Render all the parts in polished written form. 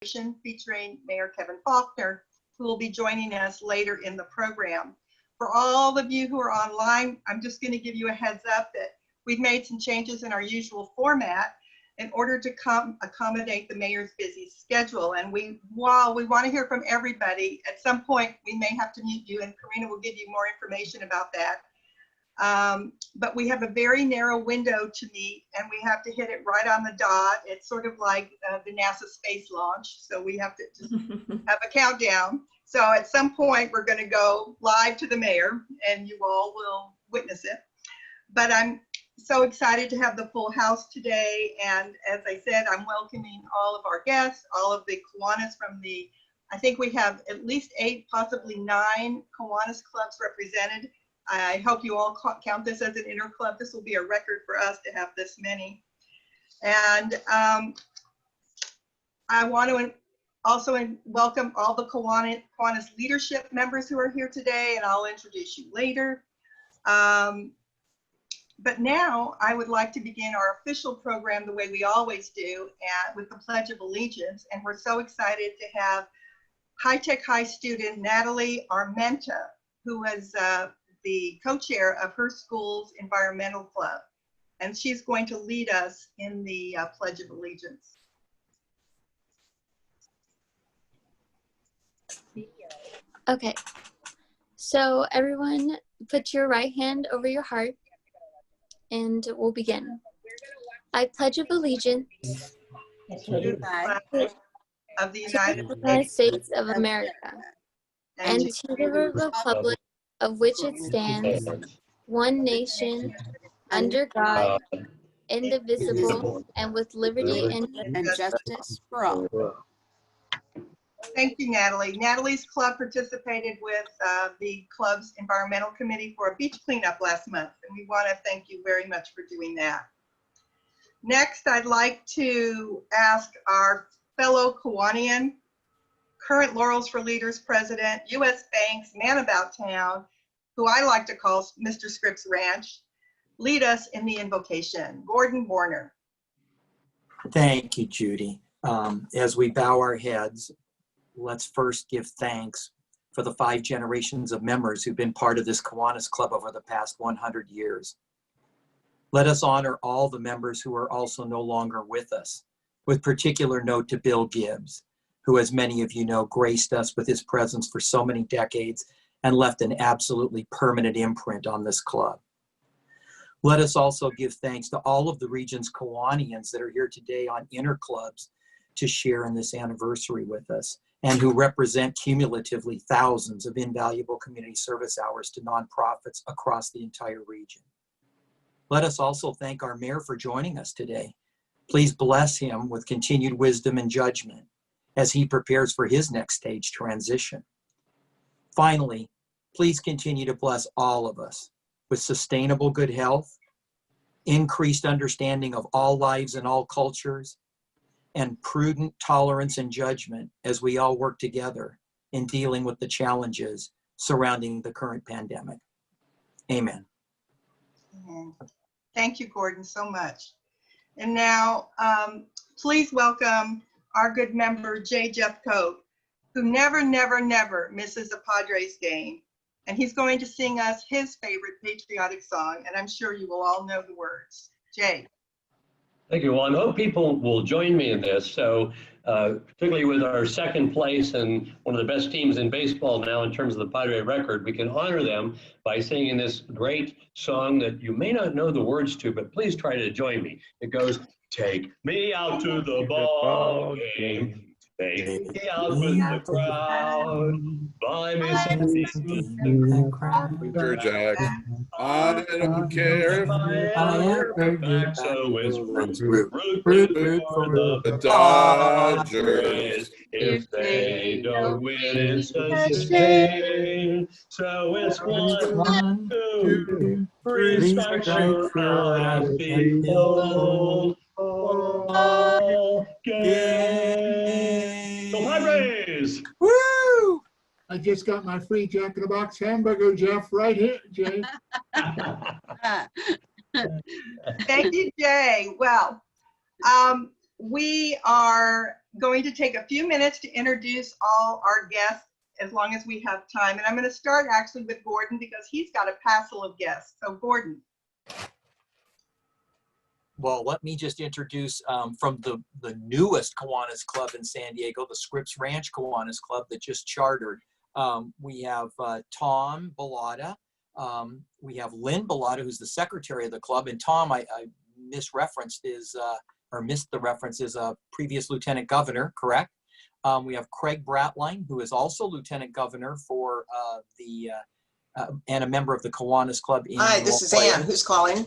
featuring Mayor Kevin Faulconer, who will be joining us later in the program. For all of you who are online, I'm just going to give you a heads up that we've made some changes in our usual format in order to accommodate the mayor's busy schedule. And while we want to hear from everybody, at some point we may have to mute you, and Karina will give you more information about that. But we have a very narrow window to meet, and we have to hit it right on the dot. It's sort of like the NASA space launch, so we have to just have a countdown. So at some point we're going to go live to the mayor, and you all will witness it. But I'm so excited to have the full house today, and as I said, I'm welcoming all of our guests, all of the Kiwanis from the, I think we have at least 8, possibly 9 Kiwanis clubs represented. I hope you all count this as an interclub. This will be a record for us to have this many. And I want to also welcome all the Kiwanis leadership members who are here today, and I'll introduce you later. But now I would like to begin our official program the way we always do, with the Pledge of Allegiance. And we're so excited to have High Tech High student Natalie Armenta, who is the co-chair of her school's environmental club. And she's going to lead us in the Pledge of Allegiance. Okay, so everyone put your right hand over your heart and we'll begin. I pledge of allegiance To the flag of the United States of America and to the republic of which it stands, one nation, under God, indivisible, and with liberty and justice for all. Thank you, Natalie. Natalie's club participated with the club's environmental committee for a beach cleanup last month, and we want to thank you very much for doing that. Next, I'd like to ask our fellow Kiwanian, current Laurels for Leaders president, U.S. Bank's man about town, who I like to call Mr. Scripps Ranch, lead us in the invocation. Gordon Warner. Thank you, Judy. As we bow our heads, let's first give thanks for the 5 generations of members who've been part of this Kiwanis Club over the past 100 years. Let us honor all the members who are also no longer with us, with particular note to Bill Gibbs, who, as many of you know, graced us with his presence for so many decades and left an absolutely permanent imprint on this club. Let us also give thanks to all of the region's Kiwanians that are here today on interclubs to share in this anniversary with us, and who represent cumulatively thousands of invaluable community service hours to nonprofits across the entire region. Let us also thank our mayor for joining us today. Please bless him with continued wisdom and judgment as he prepares for his next stage transition. Finally, please continue to bless all of us with sustainable good health, increased understanding of all lives and all cultures, and prudent tolerance and judgment as we all work together in dealing with the challenges surrounding the current pandemic. Amen. Thank you, Gordon, so much. And now, please welcome our good member, Jay Jeffcoat, who never misses a Padres game. And he's going to sing us his favorite patriotic song, and I'm sure you will all know the words. Jay. Thank you. Well, I hope people will join me in this. So particularly with our second place and one of the best teams in baseball now in terms of the Padre record, we can honor them by singing this great song that you may not know the words to, but please try to join me. It goes, take me out to the ball game. Take me out with the crowd, buy me something. Sure, Jack. I don't care if I ever back, so it's root for the Dodgers. If they don't win, it's a shame. So it's 1, 2, 3 strikes you're out as people. Ball game. Go Padres! Woo! I just got my free Jack in the Box hamburger, Jeff, right here, Jay. Thank you, Jay. Well, we are going to take a few minutes to introduce all our guests as long as we have time. And I'm going to start actually with Gordon because he's got a passel of guests. So Gordon. Well, let me just introduce from the newest Kiwanis Club in San Diego, the Scripps Ranch Kiwanis Club that just chartered. We have Tom Bellata. We have Lynn Bellata, who's the secretary of the club. And Tom, I misreferenced missed the reference, is a previous lieutenant governor, correct? We have Craig Bratline, who is also lieutenant governor for and a member of the Kiwanis Club. Hi, this is Ann. Who's calling?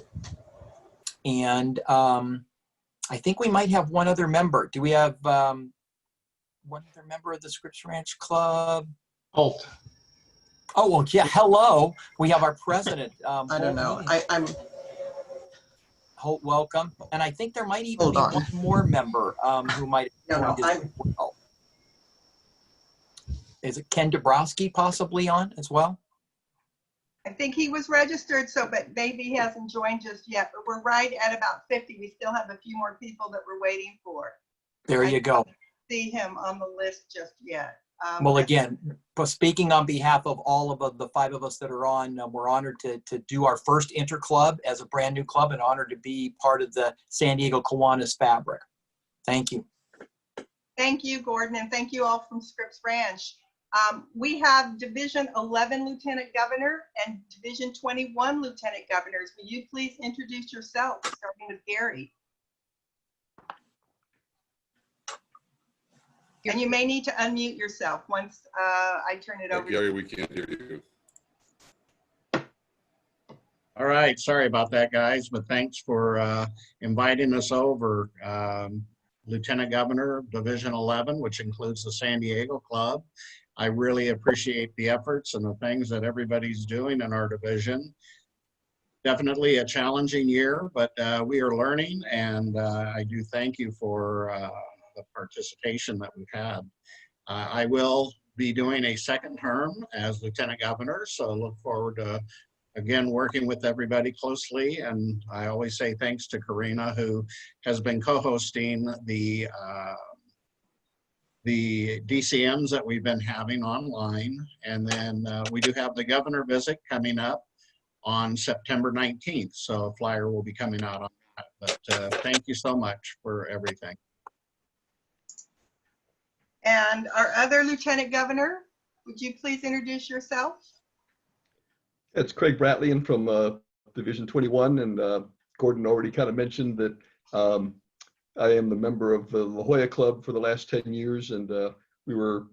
And I think we might have one other member. Do we have one other member of the Scripps Ranch Club? Holt. Oh, well, yeah, hello. We have our president. I don't know. I'm Holt, welcome. And I think there might even Hold be on. one more member who might have No, joined us as well. Is it Ken Dabrowski possibly on as well? I think he was registered, but maybe he hasn't joined just yet. But we're right at about 50. We still have a few more people that we're waiting for. There you go. I don't see him on the list just yet. Well, again, speaking on behalf of all of the 5 of us that are on, we're honored to do our first interclub as a brand new club and honored to be part of the San Diego Kiwanis fabric. Thank you. Thank you, Gordon, and thank you all from Scripps Ranch. We have Division 11 Lieutenant Governor and Division 21 Lieutenant Governors. Will you please introduce yourself, starting with Gary? And you may need to unmute yourself once I turn it over. Gary, we can't hear you. All right, sorry about that, guys, but thanks for inviting us over. Lieutenant Governor of Division 11, which includes the San Diego Club. I really appreciate the efforts and the things that everybody's doing in our division. Definitely a challenging year, but we are learning, and I do thank you for the participation that we've had. I will be doing a second term as Lieutenant Governor, so look forward to, again, working with everybody closely. And I always say thanks to Karina, who has been co-hosting the DCMs that we've been having online. And then we do have the governor visit coming up on September 19th. So a flyer will be coming out on that. But thank you so much for everything. And our other Lieutenant Governor, would you please introduce yourself? It's Craig Bratline from Division 21, and Gordon already kind of mentioned that I am the member of the La Jolla Club for the last 10 years, and we were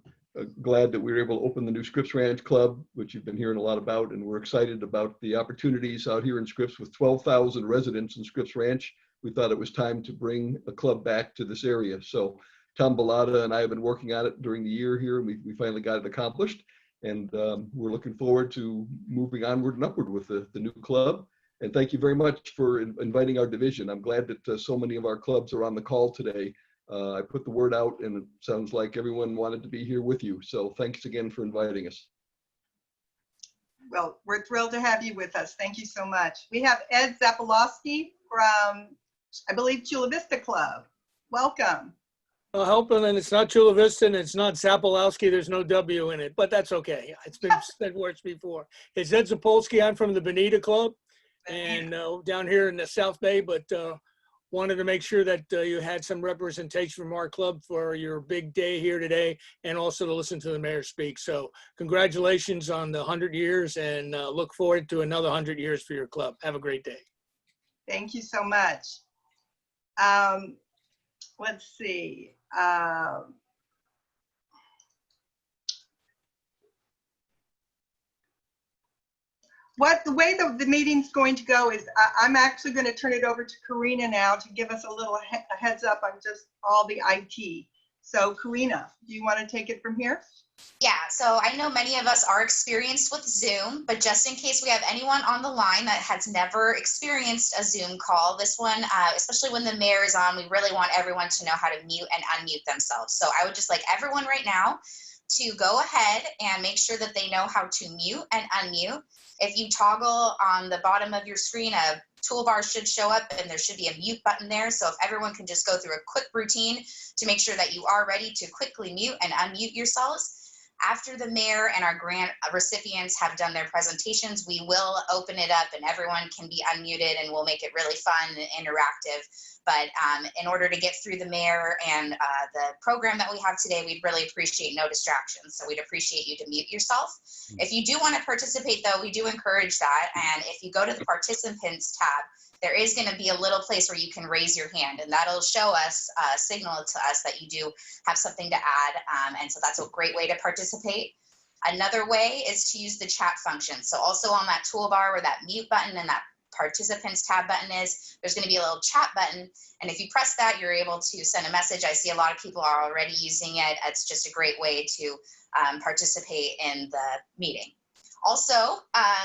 glad that we were able to open the new Scripps Ranch Club, which you've been hearing a lot about, and we're excited about the opportunities out here in Scripps with 12,000 residents in Scripps Ranch. We thought it was time to bring a club back to this area. So Tom Bellata and I have been working on it during the year here, and we finally got it accomplished. And we're looking forward to moving onward and upward with the new club. And thank you very much for inviting our division. I'm glad that so many of our clubs are on the call today. I put the word out, and it sounds like everyone wanted to be here with you. So thanks again for inviting us. Well, we're thrilled to have you with us. Thank you so much. We have Ed Zapolowski from, I believe, Chula Vista Club. Welcome. Helping, and it's not Chula Vista, and it's not Zapolowski. There's no W in it, but that's okay. It's been said worse before. It's Ed Zapolsky. I'm from the Bonita Club, and down here in the South Bay, but wanted to make sure that you had some representation from our club for your big day here today, and also to listen to the mayor speak. So congratulations on the 100 years, and look forward to another 100 years for your club. Have a great day. Thank you so much. Let's see. The way the meeting's going to go is I'm actually going to turn it over to Karina now to give us a little heads up on just all the IT. So Karina, do you want to take it from here? Yeah, so I know many of us are experienced with Zoom, but just in case we have anyone on the line that has never experienced a Zoom call, this one, especially when the mayor is on, we really want everyone to know how to mute and unmute themselves. So I would just like everyone right now to go ahead and make sure that they know how to mute and unmute. If you toggle on the bottom of your screen a toolbar should show up and there should be a mute button there. So if everyone can just go through a quick routine to make sure that you are ready to quickly mute and unmute yourselves. After the mayor and our grant recipients have done their presentations, we will open it up and everyone can be unmuted and we'll make it really fun and interactive. But in order to get through the mayor and the program that we have today, we'd really appreciate no distractions. So we'd appreciate you to mute yourself. If you do want to participate though, we do encourage that. And if you go to the participants tab, there is going to be a little place where you can raise your hand and that'll show us, signal to us that you do have something to add. And so that's a great way to participate. Another way is to use the chat function. So also on that toolbar where that mute button and that participants tab button is, there's going to be a little chat button. And if you press that, you're able to send a message. I see a lot of people are already using it. It's just a great way to participate in the meeting. Also,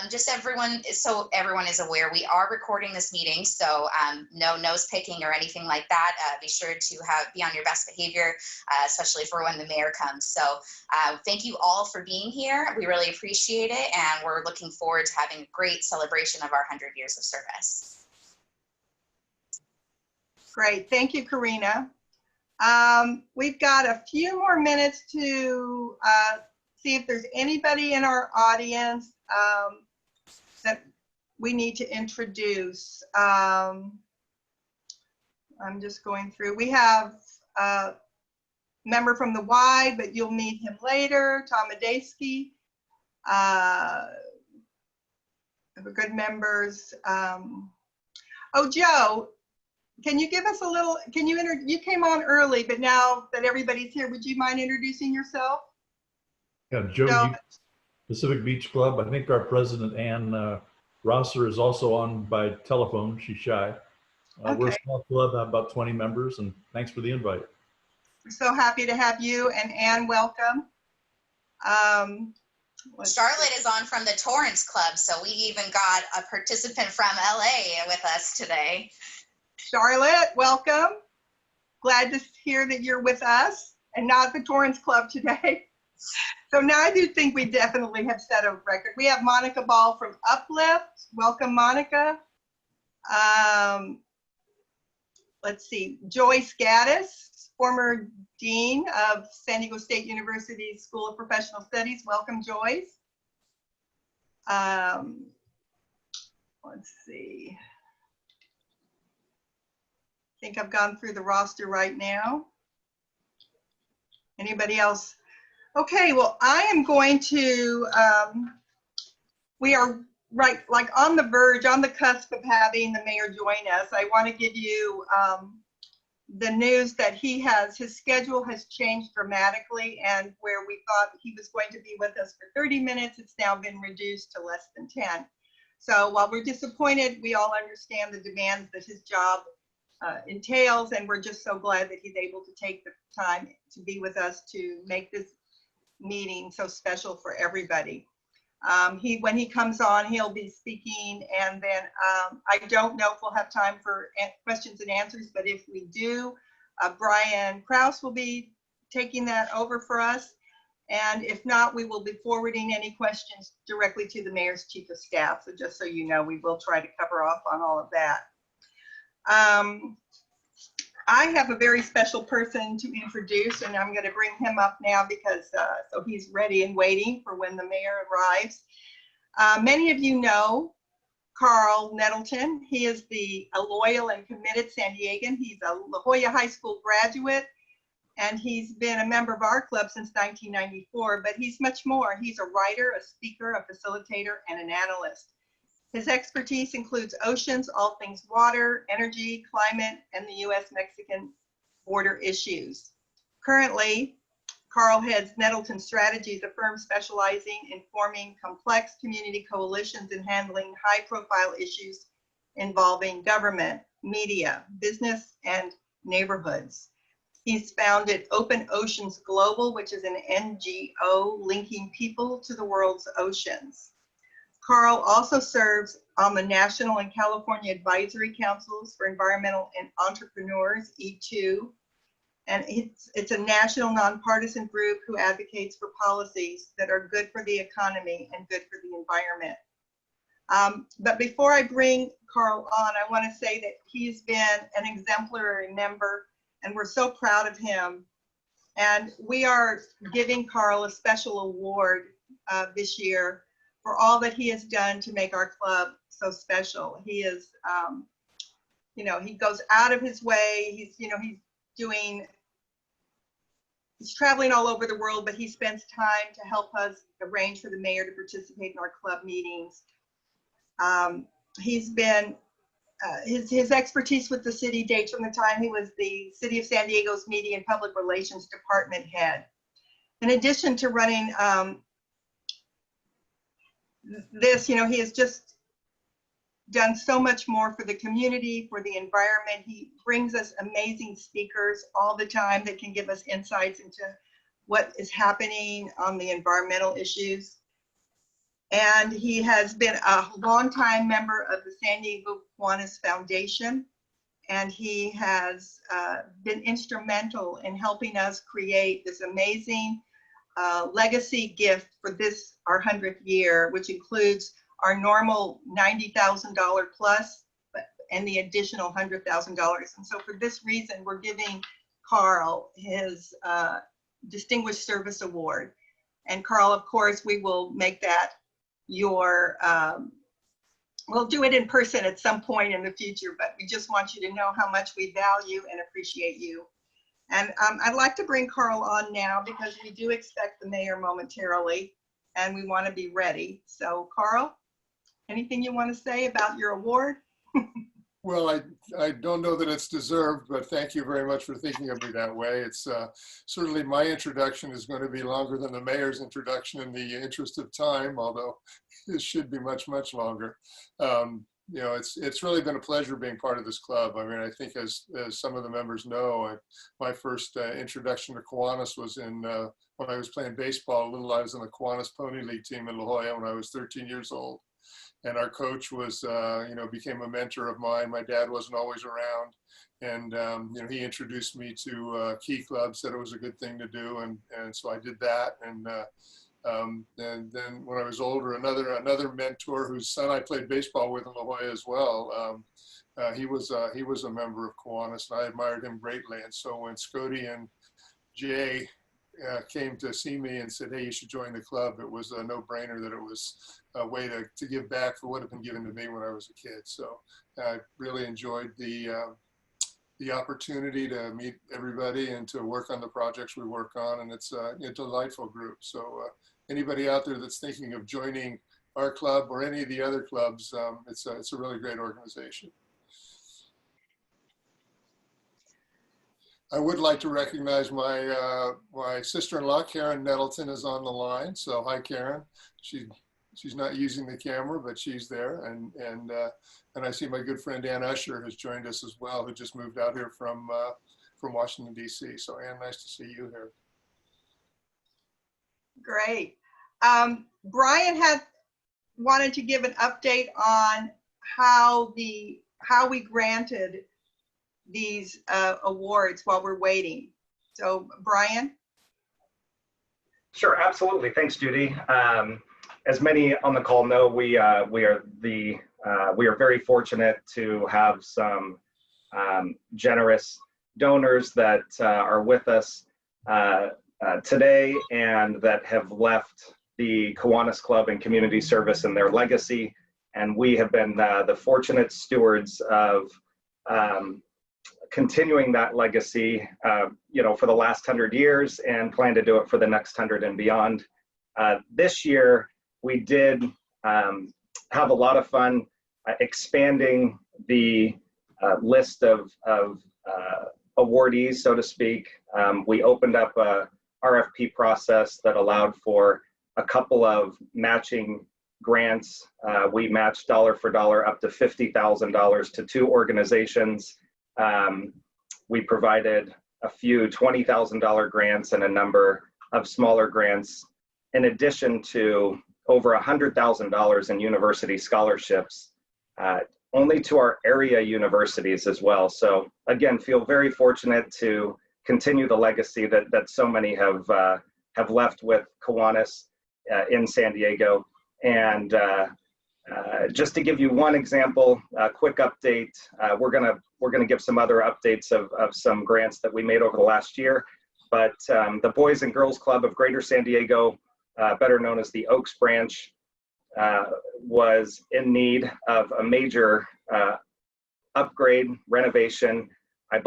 just so everyone is aware, we are recording this meeting, so no nose picking or anything like that. Be sure to be on your best behavior, especially for when the mayor comes. So thank you all for being here. We really appreciate it, and we're looking forward to having a great celebration of our 100 years of service. Great, thank you, Karina. We've got a few more minutes to see if there's anybody in our audience that we need to introduce. I'm just going through. We have a member from the Y, but you'll meet him later, Tom Adesky. Good members. Oh, Joe, can you give us a little, you came on early, but now that everybody's here, would you mind introducing yourself? Yeah, Joe, Pacific Beach Club. I think our president, Ann Rosser, is also on by telephone. She's shy. Okay. We're a small club, have about 20 members, and thanks for the invite. We're so happy to have you, and Ann, welcome. Charlotte is on from the Torrance Club, so we even got a participant from LA with us today. Charlotte, welcome. Glad to hear that you're with us and not the Torrance Club today. So now I do think we definitely have set a record. We have Monica Ball from Uplift. Welcome, Monica. Let's see, Joyce Gaddis, former Dean of San Diego State University School of Professional Studies. Welcome, Joyce. Let's see. I think I've gone through the roster right now. Anybody else? Okay, well, I am going to, we are right, like on the verge, on the cusp of having the mayor join us. I want to give you the news that his schedule has changed dramatically, and where we thought he was going to be with us for 30 minutes, it's now been reduced to less than 10. So while we're disappointed, we all understand the demands that his job entails, and we're just so glad that he's able to take the time to be with us to make this meeting so special for everybody. When he comes on, he'll be speaking, and then I don't know if we'll have time for questions and answers, but if we do, Brian Krause will be taking that over for us. And if not, we will be forwarding any questions directly to the mayor's chief of staff. So just so you know, we will try to cover off on all of that. I have a very special person to introduce, and I'm going to bring him up now because so he's ready and waiting for when the mayor arrives. Many of you know Carl Nettleton. He is a loyal and committed San Diegan. He's a La Jolla High School graduate, and he's been a member of our club since 1994, but he's much more. He's a writer, a speaker, a facilitator, and an analyst. His expertise includes oceans, all things water, energy, climate, and the U.S.-Mexican border issues. Currently, Carl heads Nettleton Strategies, a firm specializing in forming complex community coalitions and handling high-profile issues involving government, media, business, and neighborhoods. He's founded Open Oceans Global, which is an NGO linking people to the world's oceans. Carl also serves on the National and California Advisory Councils for Environmental and Entrepreneurs, E2, and it's a national nonpartisan group who advocates for policies that are good for the economy and good for the environment. But before I bring Carl on, I want to say that he's been an exemplary member, and we're so proud of him. And we are giving Carl a special award this year for all that he has done to make our club so special. He is, he goes out of his way. He's traveling all over the world, but he spends time to help us arrange for the mayor to participate in our club meetings. He's been, his expertise with the city dates from the time he was the City of San Diego's Media and Public Relations Department head. In addition to running this, he has just done so much more for the community, for the environment. He brings us amazing speakers all the time that can give us insights into what is happening on the environmental issues. And he has been a longtime member of the San Diego Kiwanis Foundation, and he has been instrumental in helping us create this amazing legacy gift for this, our 100th year, which includes our normal $90,000 plus and the additional $100,000. And so for this reason, we're giving Carl his Distinguished Service Award. And Carl, of course, we will make that we'll do it in person at some point in the future, but we just want you to know how much we value and appreciate you. And I'd like to bring Carl on now because we do expect the mayor momentarily and we want to be ready. So Carl, anything you want to say about your award? Well, I don't know that it's deserved, but thank you very much for thinking of me that way. It's certainly my introduction is going to be longer than the mayor's introduction in the interest of time, although it should be much, much longer. It's really been a pleasure being part of this club. I mean, I think as some of the members know, my first introduction to Kiwanis was when I was playing baseball. I was in the Kiwanis Pony League team in La Jolla when I was 13 years old. And our coach was, became a mentor of mine. My dad wasn't always around. And, he introduced me to Key Club, said it was a good thing to do. And so I did that. And then when I was older, another mentor whose son I played baseball with in La Jolla as well, he was a member of Kiwanis, and I admired him greatly. And so when Scotty and Jay came to see me and said, hey, you should join the club, it was a no-brainer that it was a way to give back for what had been given to me when I was a kid. So I really enjoyed the opportunity to meet everybody and to work on the projects we work on, and it's a delightful group. So anybody out there that's thinking of joining our club or any of the other clubs, it's a really great organization. I would like to recognize my sister-in-law, Karen Nettleton, is on the line. So hi, Karen. She's not using the camera, but she's there. And I see my good friend Ann Usher has joined us as well, who just moved out here from Washington, D.C. So Ann, nice to see you here. Great. Brian had wanted to give an update on how we granted these awards while we're waiting. So Brian? Sure, absolutely. Thanks, Judy. As many on the call know, we are very fortunate to have some generous donors that are with us today and that have left the Kiwanis Club and community service in their legacy. And we have been the fortunate stewards of continuing that legacy, for the last 100 years and plan to do it for the next 100 and beyond. This year, we did have a lot of fun expanding the list of awardees, so to speak. We opened up a RFP process that allowed for a couple of matching grants. We matched dollar for dollar up to $50,000 to 2 organizations. We provided a few $20,000 grants and a number of smaller grants, in addition to over $100,000 in university scholarships, only to our area universities as well. So again, feel very fortunate to continue the legacy that so many have left with Kiwanis in San Diego. And Just to give you one example, a quick update, we're gonna give some other updates of some grants that we made over the last year. But the Boys and Girls Club of Greater San Diego, better known as the Oaks Branch, was in need of a major upgrade, renovation. I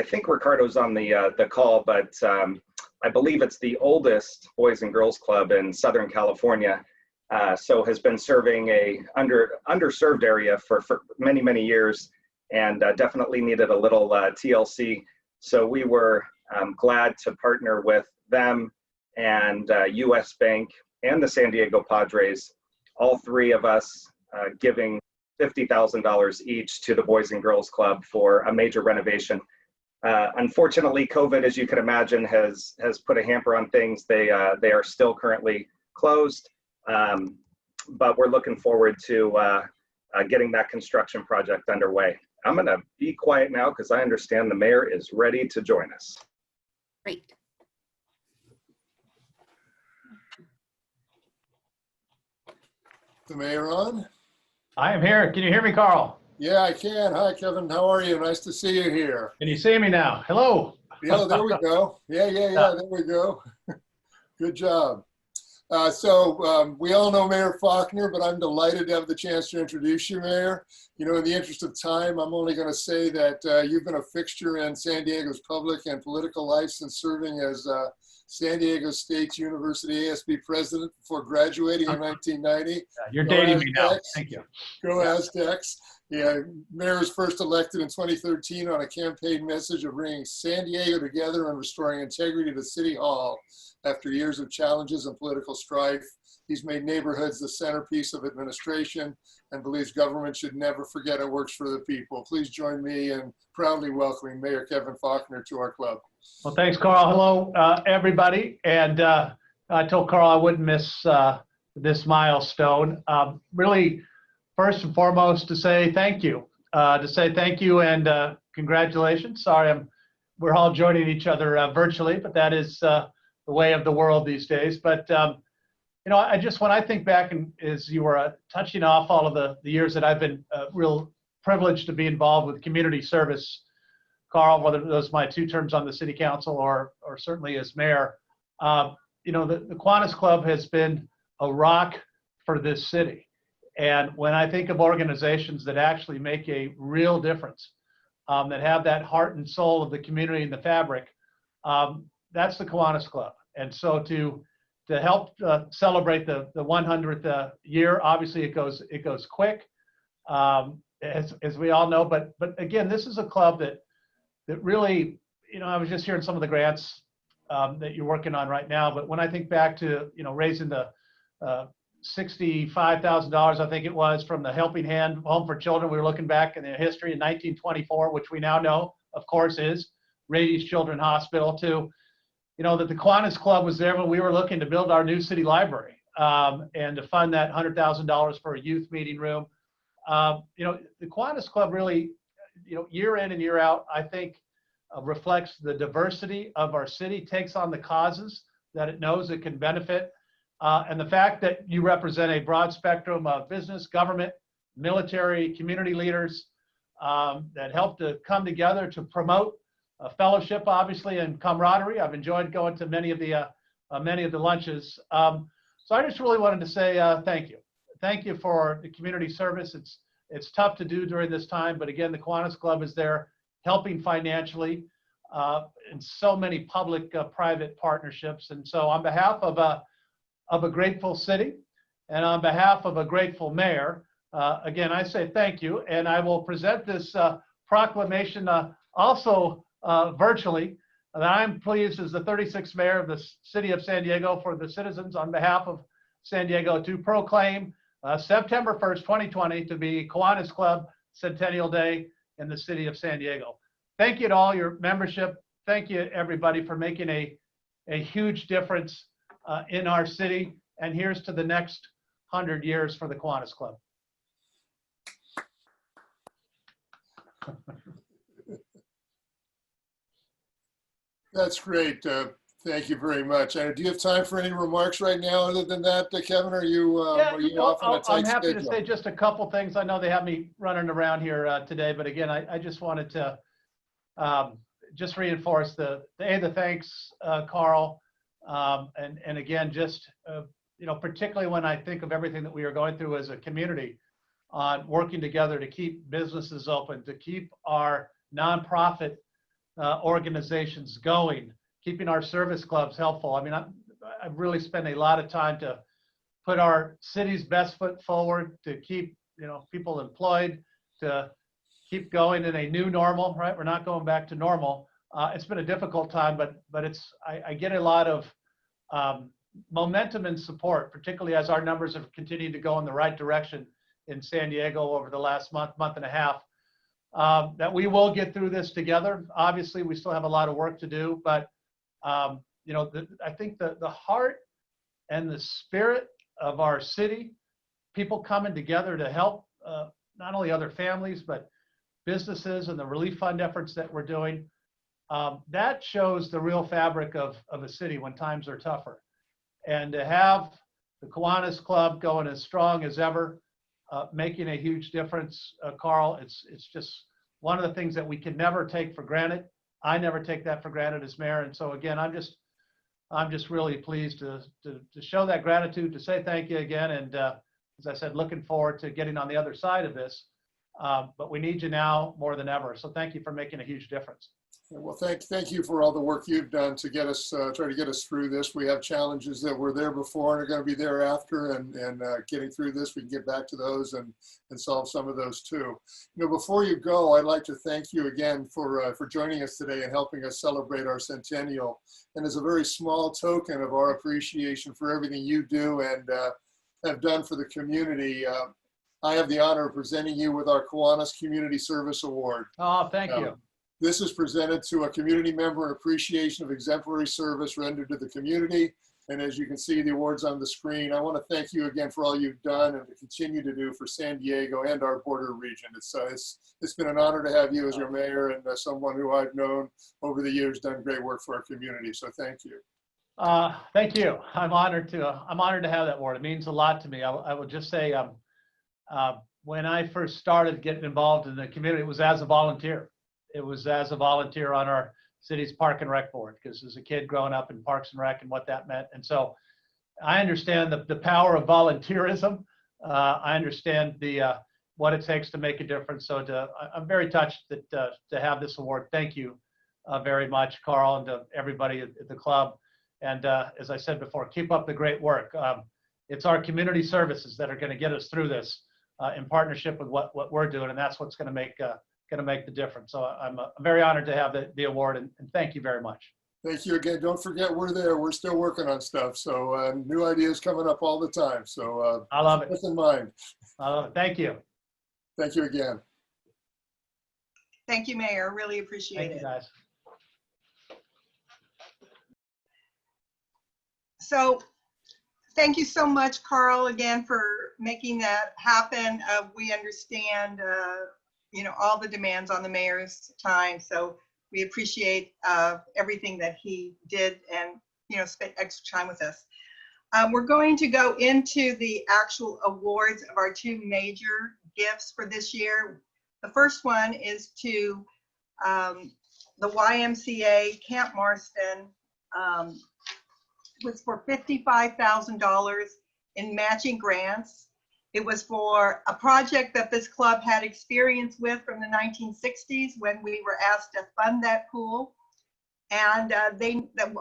think Ricardo's on the call, but I believe it's the oldest Boys and Girls Club in Southern California. So has been serving a underserved area for many, many years, and definitely needed a little TLC. So we were glad to partner with them and US Bank and the San Diego Padres, all three of us giving $50,000 each to the Boys and Girls Club for a major renovation. Unfortunately, COVID, as you can imagine, has put a hamper on things. They are still currently closed. But we're looking forward to getting that construction project underway. I'm going to be quiet now because I understand the mayor is ready to join us. Great. The mayor on? I am here. Can you hear me, Carl? Yeah, I can. Hi, Kevin. How are you? Nice to see you here. Can you see me now? Hello. Yeah, there we go. Yeah, there we go. Good job. We all know Mayor Faulconer, but I'm delighted to have the chance to introduce you, Mayor. You know, in the interest of time, I'm only going to say that you've been a fixture in San Diego's public and political life since serving as San Diego State University ASB president before graduating in 1990. You're dating me now. Thank you. Go Aztecs. Yeah, Mayor was first elected in 2013 on a campaign message of bringing San Diego together and restoring integrity to City Hall. After years of challenges and political strife, he's made neighborhoods the centerpiece of administration and believes government should never forget it works for the people. Please join me in proudly welcoming Mayor Kevin Faulconer to our club. Well, thanks, Carl. Hello, everybody. And I told Carl I wouldn't miss this milestone. Really, first and foremost, to say thank you. And congratulations. Sorry, we're all joining each other virtually, but that is the way of the world these days. But you know, when I think back, and as you were touching off all of the years that I've been real privileged to be involved with community service, Carl, whether those my 2 terms on the city council or certainly as mayor, you know, the Kiwanis Club has been a rock for this city. And when I think of organizations that actually make a real difference, that have that heart and soul of the community and the fabric, that's the Kiwanis Club. And so to help celebrate the 100th year, obviously it goes quick, as we all know. But again, this is a club that really, you know, I was just hearing some of the grants that you're working on right now. But when I think back to, you know, raising the $65,000, I think it was, from the Helping Hand Home for Children, we were looking back in the history in 1924, which we now know, of course, is Rady's Children's Hospital, to, you know, that the Kiwanis Club was there when we were looking to build our new city library, and to fund that $100,000 for a youth meeting room. You know, the Kiwanis Club really, you know, year in and year out, I think reflects the diversity of our city, takes on the causes that it knows it can benefit. And the fact that you represent a broad spectrum of business, government, military, community leaders that help to come together to promote fellowship, obviously, and camaraderie. I've enjoyed going to many of the lunches. So I just really wanted to say thank you. Thank you for the community service. It's tough to do during this time, but again, the Kiwanis Club is there helping financially in so many public-private partnerships. And so on behalf of a grateful city and on behalf of a grateful mayor, again, I say thank you. And I will present this proclamation also virtually, that I'm pleased as the 36th mayor of the city of San Diego, for the citizens on behalf of San Diego, to proclaim September 1st, 2020 to be Kiwanis Club Centennial Day in the city of San Diego. Thank you to all your membership. Thank you, everybody, for making a huge difference in our city. And here's to the next 100 years for the Kiwanis Club. That's great. Thank you very much. Do you have time for any remarks right now other than that, Kevin? Are you off on a tight I'm happy schedule? to say just a couple things. I know they have me running around here today, but again, I just wanted to just reinforce the thanks, Carl. And again, just, particularly when I think of everything that we are going through as a community on working together to keep businesses open, to keep our nonprofit organizations going, keeping our service clubs helpful. I mean, I've really spent a lot of time to put our city's best foot forward, to keep, people employed, to keep going in a new normal, right? We're not going back to normal. It's been a difficult time, but I get a lot of momentum and support, particularly as our numbers have continued to go in the right direction in San Diego over the last month and a half, that we will get through this together. Obviously, we still have a lot of work to do, but I think the heart and the spirit of our city, people coming together to help not only other families, but businesses and the relief fund efforts that we're doing, that shows the real fabric of a city when times are tougher. And to have the Kiwanis Club going as strong as ever, making a huge difference, Carl, it's just one of the things that we can never take for granted. I never take that for granted as mayor. And so again, I'm just really pleased to show that gratitude, to say thank you again. And as I said, looking forward to getting on the other side of this. But we need you now more than ever. So thank you for making a huge difference. Well, thank you for all the work you've done to get us, try to get us through this. We have challenges that were there before and are going to be there after, and getting through this, we can get back to those and solve some of those too. Before you go, I'd like to thank you again for joining us today and helping us celebrate our centennial. And as a very small token of our appreciation for everything you do and have done for the community, I have the honor of presenting you with our Kiwanis Community Service Award. Oh, thank you. This is presented to a community member in appreciation of exemplary service rendered to the community. And as you can see, the award's on the screen. I want to thank you again for all you've done and to continue to do for San Diego and our border region. It's been an honor to have you as your mayor and someone who I've known over the years done great work for our community. So thank you. Thank you. I'm honored to have that award. It means a lot to me. I will just say, when I first started getting involved in the community, it was as a volunteer. It was as a volunteer on our city's Park and Rec board, because as a kid growing up in Parks and Rec and what that meant. And so I understand the power of volunteerism. I understand what it takes to make a difference. So I'm very touched to have this award. Thank you very much, Carl, and to everybody at the club. And as I said before, keep up the great work. It's our community services that are going to get us through this in partnership with what we're doing, and that's what's going to make the difference. So I'm very honored to have the award, and thank you very much. Thank you again. Don't forget, we're there. We're still working on stuff. So new ideas coming up all the time. So I love it. Keep in mind. I love it. Thank you. Thank you again. Thank you, Mayor. Really appreciate it. Thank you, guys. So thank you so much, Carl, again, for making that happen. We understand, all the demands on the mayor's time. So we appreciate everything that he did and, spent extra time with us. We're going to go into the actual awards of our two major gifts for this year. The first one is to the YMCA Camp Marston. Was for $55,000 in matching grants. It was for a project that this club had experience with from the 1960s when we were asked to fund that pool. And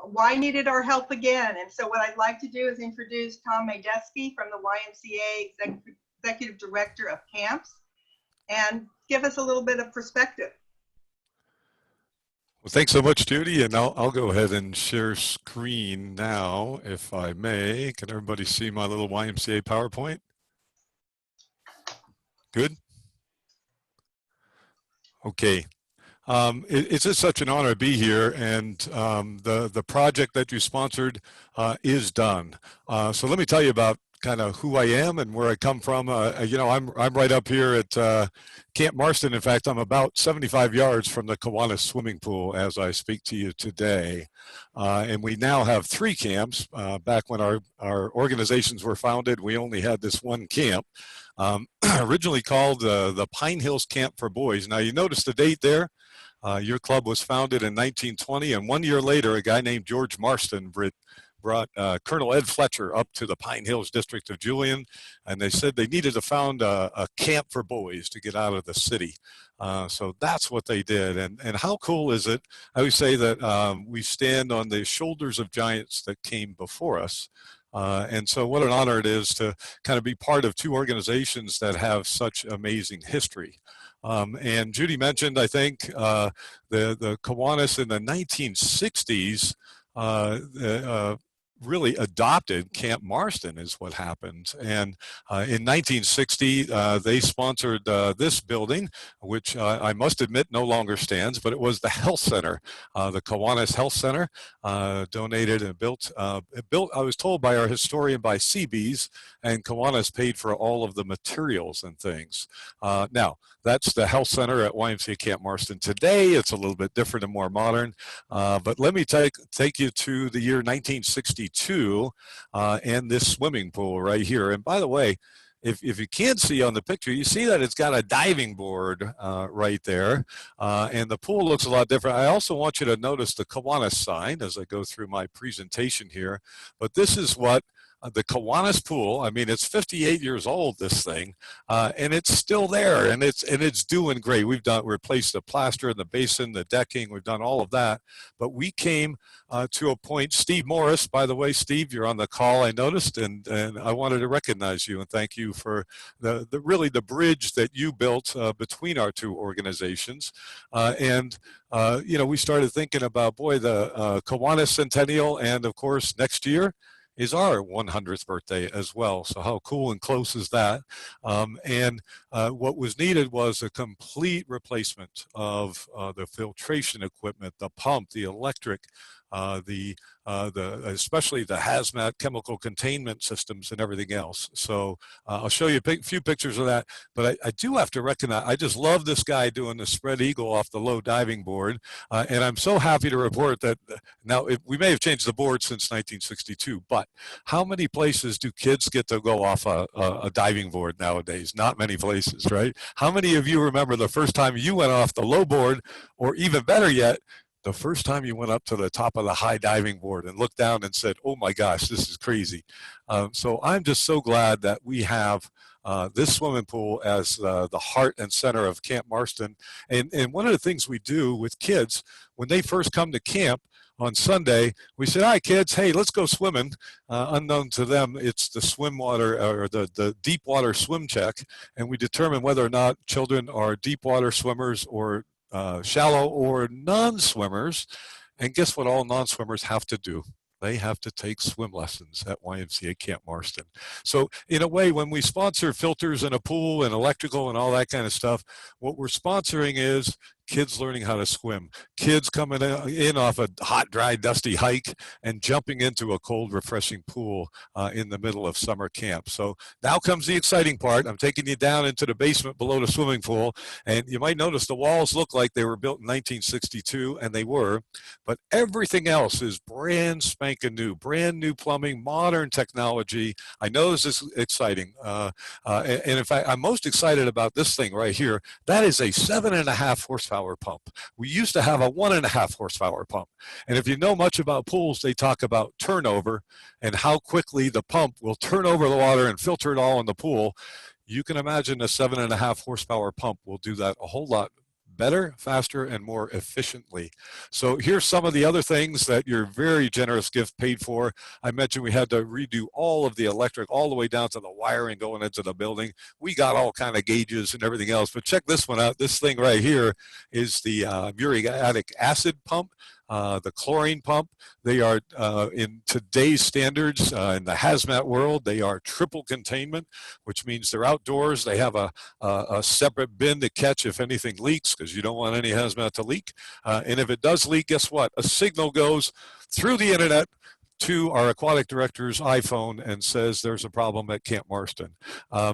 Y needed our help again. And so what I'd like to do is introduce Tom Majeski from the YMCA Executive Director of Camps and give us a little bit of perspective. Well, thanks so much, Judy, and I'll go ahead and share screen now, if I may. Can everybody see my little YMCA PowerPoint? Good? Okay. It's just such an honor to be here, and the project that you sponsored is done. So let me tell you about kind of who I am and where I come from, you know, I'm right up here at Camp Marston. In fact, I'm about 75 yards from the Kiwanis swimming pool as I speak to you today. And we now have 3 camps. Back when our organizations were founded, we only had this one camp, originally called the Pine Hills Camp for Boys. Now, you notice the date there. Your club was founded in 1920, and 1 year later, a guy named George Marston brought Colonel Ed Fletcher up to the Pine Hills district of Julian, and they said they needed to found a camp for boys to get out of the city. So that's what they did. And how cool is it? I always say that we stand on the shoulders of giants that came before us. And so what an honor it is to kind of be part of 2 organizations that have such amazing history. And Judy mentioned, I think, the Kiwanis in the 1960s really adopted Camp Marston is what happened. And in 1960, they sponsored this building, which I must admit no longer stands, but it was the health center, the Kiwanis Health Center, donated and built, I was told by our historian, by Seabees, and Kiwanis paid for all of the materials and things. Now, that's the health center at YMCA Camp Marston today. It's a little bit different and more modern, but let me take you to the year 1962 and this swimming pool right here. And by the way, if you can't see on the picture, you see that it's got a diving board right there, and the pool looks a lot different. I also want you to notice the Kiwanis sign as I go through my presentation here, but this is what the Kiwanis pool, I mean, it's 58 years old, this thing, and it's still there, and it's doing great. We've replaced the plaster in the basin, the decking, we've done all of that, but we came to a point. Steve Morris, by the way, Steve, you're on the call, I noticed, and I wanted to recognize you and thank you for really the bridge that you built between our 2 organizations. You know, we started thinking about, boy, the Kiwanis Centennial, and of course, next year is our 100th birthday as well. So how cool and close is that? What was needed was a complete replacement of the filtration equipment, the pump, the electric, especially the hazmat chemical containment systems and everything else. So I'll show you a few pictures of that, but I do have to recognize, I just love this guy doing the spread eagle off the low diving board. And I'm so happy to report that now we may have changed the board since 1962, but how many places do kids get to go off a diving board nowadays? Not many places, right? How many of you remember the first time you went off the low board, or even better yet, the first time you went up to the top of the high diving board and looked down and said, oh my gosh, this is crazy. So I'm just so glad that we have this swimming pool as the heart and center of Camp Marston. And one of the things we do with kids, when they first come to camp on Sunday, we said, all right, kids, hey, let's go swimming. Unknown to them, it's the swim water or the deep water swim check. And we determine whether or not children are deep water swimmers or shallow or non-swimmers. And guess what all non-swimmers have to do? They have to take swim lessons at YMCA Camp Marston. So in a way, when we sponsor filters in a pool and electrical and all that kind of stuff, what we're sponsoring is kids learning how to swim, kids coming in off a hot, dry, dusty hike and jumping into a cold, refreshing pool in the middle of summer camp. So now comes the exciting part. I'm taking you down into the basement below the swimming pool, and you might notice the walls look like they were built in 1962, and they were, but everything else is brand spanking new, brand new plumbing, modern technology. I know this is exciting. And in fact, I'm most excited about this thing right here. That is a 7.5 horsepower pump. We used to have a 1.5 horsepower pump. And if you know much about pools, they talk about turnover and how quickly the pump will turn over the water and filter it all in the pool. You can imagine a 7.5 horsepower pump will do that a whole lot better, faster, and more efficiently. So here's some of the other things that your very generous gift paid for. I mentioned we had to redo all of the electric all the way down to the wiring going into the building. We got all kind of gauges and everything else, but check this one out. This thing right here is the muriatic acid pump. The chlorine pump. They are, in today's standards, in the hazmat world, they are triple containment, which means they're outdoors. They have a separate bin to catch if anything leaks, because you don't want any hazmat to leak. And if it does leak, guess what? A signal goes through the internet to our aquatic director's iPhone and says there's a problem at Camp Marston.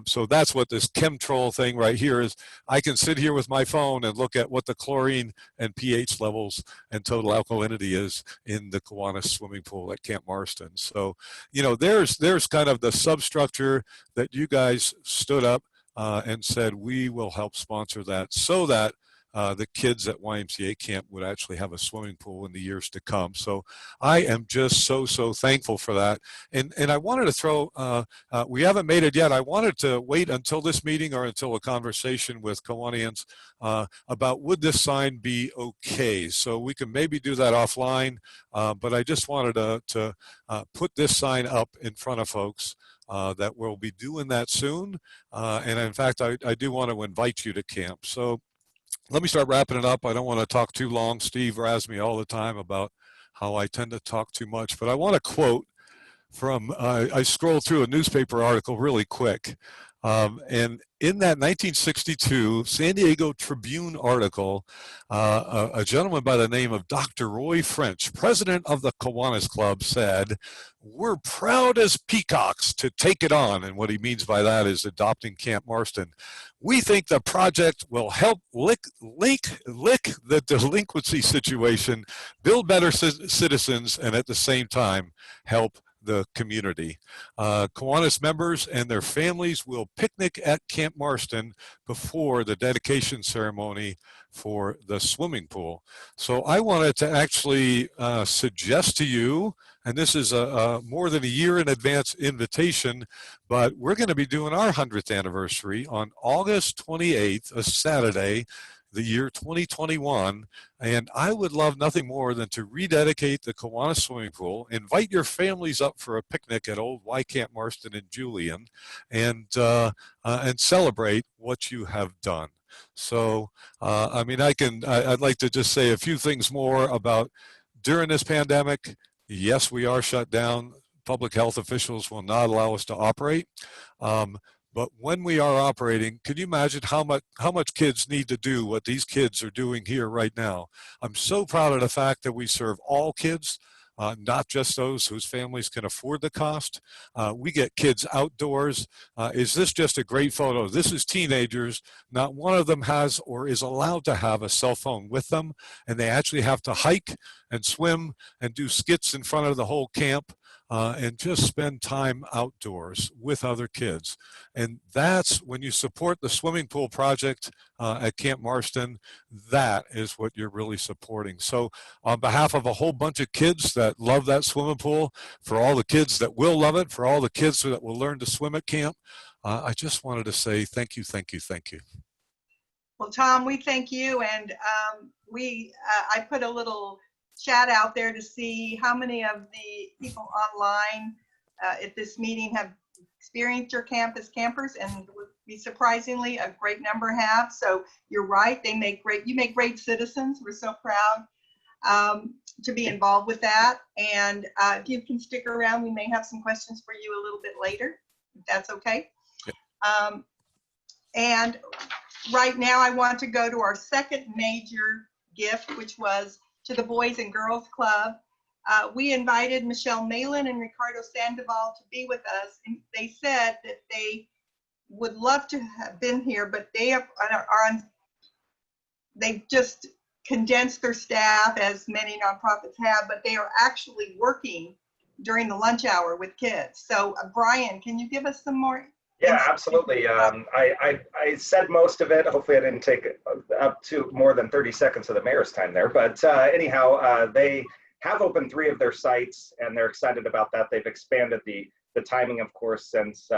So that's what this chemtrol thing right here is. I can sit here with my phone and look at what the chlorine and pH levels and total alkalinity is in the Kiwanis swimming pool at Camp Marston. So, you know, there's kind of the substructure that you guys stood up and said, we will help sponsor that so that the kids at YMCA camp would actually have a swimming pool in the years to come. So I am just so thankful for that. And I wanted to throw, we haven't made it yet. I wanted to wait until this meeting or until a conversation with Kiwanians about would this sign be okay. So we can maybe do that offline, but I just wanted to put this sign up in front of folks that we'll be doing that soon. And in fact, I do want to invite you to camp. So let me start wrapping it up. I don't want to talk too long. Steve razz me all the time about how I tend to talk too much, but I want to quote from, I scrolled through a newspaper article really quick. And in that 1962 San Diego Tribune article, a gentleman by the name of Dr. Roy French, president of the Kiwanis Club, said, "We're proud as peacocks to take it on." And what he means by that is adopting Camp Marston. "We think the project will help lick the delinquency situation, build better citizens, and at the same time help the community." Kiwanis members and their families will picnic at Camp Marston before the dedication ceremony for the swimming pool. So I wanted to actually suggest to you, and this is a more than a year in advance invitation, but we're going to be doing our 100th anniversary on August 28th, a Saturday, the year 2021, and I would love nothing more than to rededicate the Kiwanis swimming pool, invite your families up for a picnic at Old Y Camp Marston in Julian, and celebrate what you have done. So, I mean, I'd like to just say a few things more about during this pandemic. Yes, we are shut down. Public health officials will not allow us to operate. But when we are operating, can you imagine how much kids need to do what these kids are doing here right now? I'm so proud of the fact that we serve all kids, not just those whose families can afford the cost. We get kids outdoors. Is this just a great photo? This is teenagers. Not one of them has or is allowed to have a cell phone with them, and they actually have to hike and swim and do skits in front of the whole camp. And just spend time outdoors with other kids. And that's when you support the swimming pool project at Camp Marston, that is what you're really supporting. So on behalf of a whole bunch of kids that love that swimming pool, for all the kids that will love it, for all the kids that will learn to swim at camp, I just wanted to say thank you, thank you, thank you. Well, Tom, we thank you. And I put a little chat out there to see how many of the people online at this meeting have experienced your camp as campers, and would be surprisingly a great number have. So you're right, you make great citizens. We're so proud to be involved with that. And if you can stick around, we may have some questions for you a little bit later, if that's okay. And right now I want to go to our second major gift, which was to the Boys and Girls Club. We invited Michelle Malin and Ricardo Sandoval to be with us. And they said that they would love to have been here, but they've just condensed their staff, as many nonprofits have, but they are actually working during the lunch hour with kids. So Brian, can you give us some more? Yeah, absolutely. I said most of it. Hopefully I didn't take up to more than 30 seconds of the mayor's time there. But anyhow, they have opened 3 of their sites, and they're excited about that. They've expanded the timing, of course, since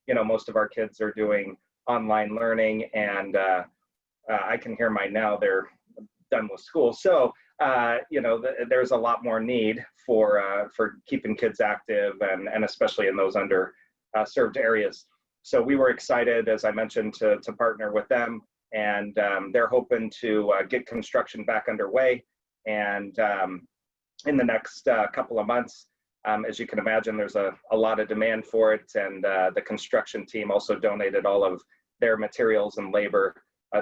most of our kids are doing online learning, and I can hear mine now. They're done with school. So there's a lot more need for keeping kids active, and especially in those underserved areas. So we were excited, as I mentioned, to partner with them, and they're hoping to get construction back underway. And in the next couple of months, as you can imagine, there's a lot of demand for it. And the construction team also donated all of their materials and labor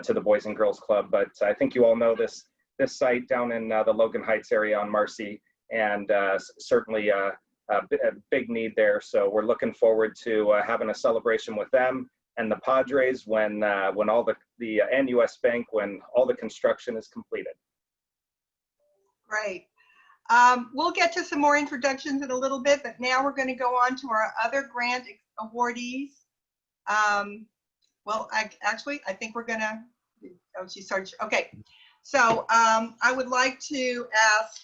to the Boys and Girls Club. But I think you all know this site down in the Logan Heights area on Marcy, and certainly a big need there. So we're looking forward to having a celebration with them and the Padres when all the and US Bank, when all the construction is completed. Great. We'll get to some more introductions in a little bit, but now we're going to go on to our other grant awardees. Well, I think we're going to, oh, she started, okay. So I would like to ask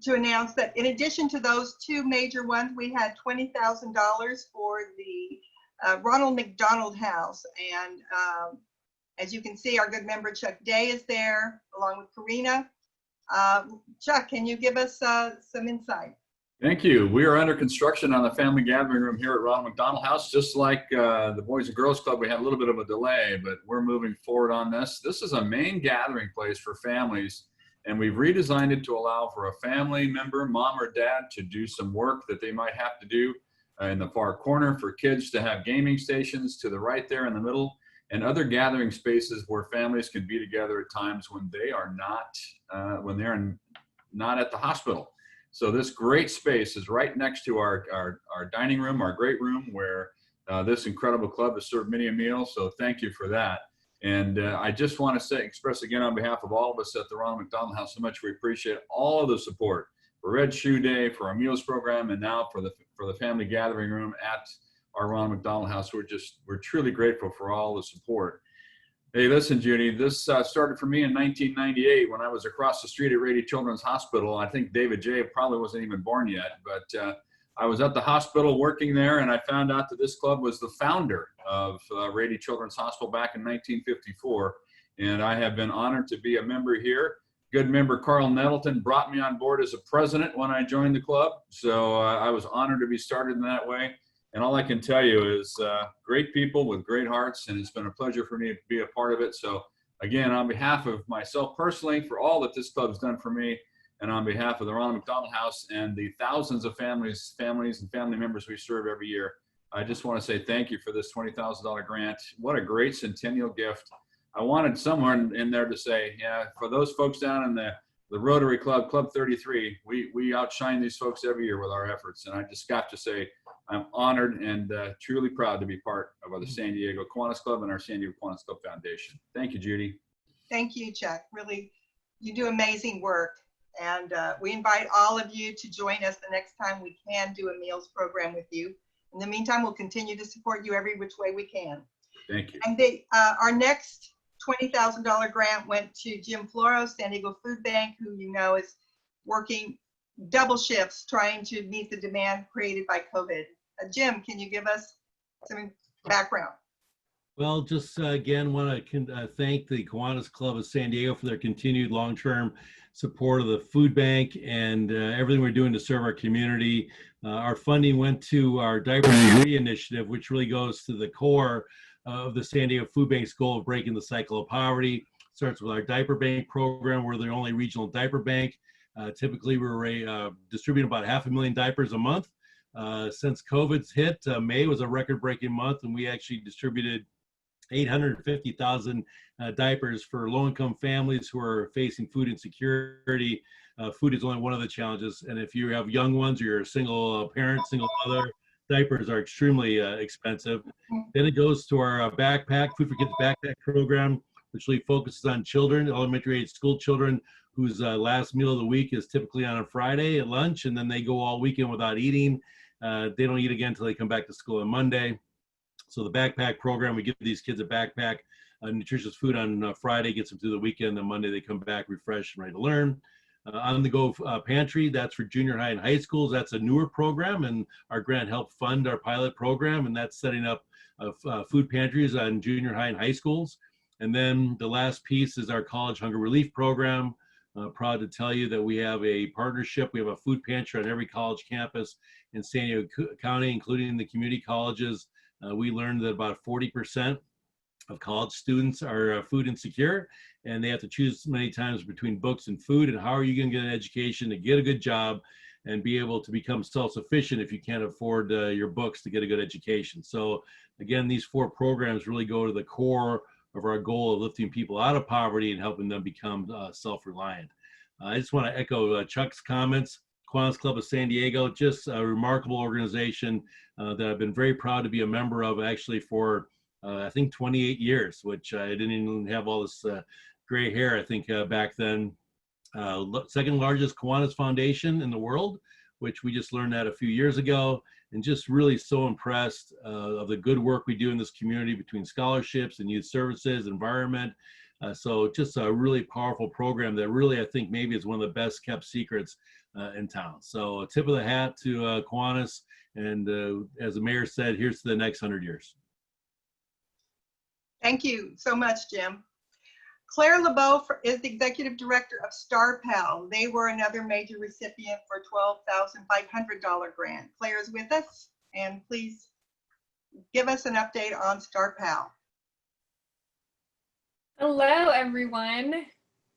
to announce that in addition to those two major ones, we had $20,000 for the Ronald McDonald House. And as you can see, our good member Chuck Day is there along with Karina. Chuck, can you give us some insight? Thank you. We are under construction on the family gathering room here at Ronald McDonald House. Just like the Boys and Girls Club, we had a little bit of a delay, but we're moving forward on this. This is a main gathering place for families, and we've redesigned it to allow for a family member, mom or dad, to do some work that they might have to do in the far corner, for kids to have gaming stations to the right there in the middle, and other gathering spaces where families can be together at times when they are not, when they're not at the hospital. So this great space is right next to our dining room, our great room, where this incredible club has served many a meal. So thank you for that. And I just want to express again on behalf of all of us at the Ronald McDonald House how much we appreciate all of the support for Red Shoe Day, for our meals program, and now for the family gathering room at our Ronald McDonald House. We're truly grateful for all the support. Hey, listen, Judy, this started for me in 1998 when I was across the street at Rady Children's Hospital. I think David J. probably wasn't even born yet, but I was at the hospital working there, and I found out that this club was the founder of Rady Children's Hospital back in 1954, and I have been honored to be a member here. Good member Carl Nettleton brought me on board as a president when I joined the club, so I was honored to be started in that way. And all I can tell you is great people with great hearts, and it's been a pleasure for me to be a part of it. So again, on behalf of myself personally, for all that this club's done for me, and on behalf of the Ronald McDonald House and the thousands of families and family members we serve every year, I just want to say thank you for this $20,000 grant. What a great centennial gift. I wanted someone in there to say, yeah, for those folks down in the Rotary Club, Club 33, we outshine these folks every year with our efforts. And I just got to say, I'm honored and truly proud to be part of the San Diego Kiwanis Club and our San Diego Kiwanis Club Foundation. Thank you, Judy. Thank you, Chuck. Really, you do amazing work. And we invite all of you to join us the next time we can do a meals program with you. In the meantime, we'll continue to support you every which way we can. Thank you. And our next $20,000 grant went to Jim Floro, San Diego Food Bank, who you know is working double shifts trying to meet the demand created by COVID. Jim, can you give us some background? Well, just again, want to thank the Kiwanis Club of San Diego for their continued long-term support of the food bank and everything we're doing to serve our community. Our funding went to our Diaper Free Initiative, which really goes to the core of the San Diego Food Bank's goal of breaking the cycle of poverty. It starts with our diaper bank program. We're the only regional diaper bank. Typically, we're distributing about 500,000 diapers a month. Since COVID's hit, May was a record-breaking month, and we actually distributed 850,000 diapers for low-income families who are facing food insecurity. Food is only one of the challenges, and if you have young ones or you're a single parent, single mother, diapers are extremely expensive. Then it goes to our backpack, Food for Kids backpack program, which really focuses on children, elementary age school children, whose last meal of the week is typically on a Friday at lunch, and then they go all weekend without eating. They don't eat again until they come back to school on Monday. So the backpack program, we give these kids a backpack, nutritious food on Friday, gets them through the weekend, then Monday they come back refreshed and ready to learn. On the Go Pantry, that's for junior high and high schools. That's a newer program, and our grant helped fund our pilot program, and that's setting up food pantries on junior high and high schools. And then the last piece is our college hunger relief program. Proud to tell you that we have a partnership. We have a food pantry on every college campus in San Diego County, including the community colleges. We learned that about 40% of college students are food insecure, and they have to choose many times between books and food. And how are you going to get an education to get a good job and be able to become self-sufficient if you can't afford your books to get a good education? So again, these 4 programs really go to the core of our goal of lifting people out of poverty and helping them become self-reliant. I just want to echo Chuck's comments. Kiwanis Club of San Diego, just a remarkable organization that I've been very proud to be a member of actually for, I think 28 years, which I didn't even have all this gray hair, I think back then. Second largest Kiwanis Foundation in the world, which we just learned that a few years ago, and just really so impressed of the good work we do in this community between scholarships and youth services, environment. So just a really powerful program that really, I think maybe is one of the best kept secrets in town. So a tip of the hat to Kiwanis, and as the mayor said, here's to the next 100 years. Thank you so much, Jim. Claire LeBeau is the executive director of Star Pal. They were another major recipient for a $12,500 grant. Claire is with us, and please give us an update on Star Pal. Hello, everyone.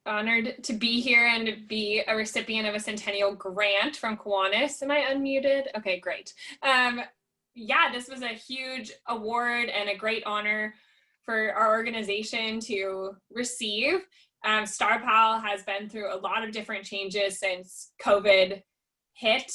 Honored to be here and be a recipient of a Centennial grant from Kiwanis. Am I unmuted? Okay, great. Yeah, this was a huge award and a great honor for our organization to receive. Star Pal has been through a lot of different changes since COVID hit,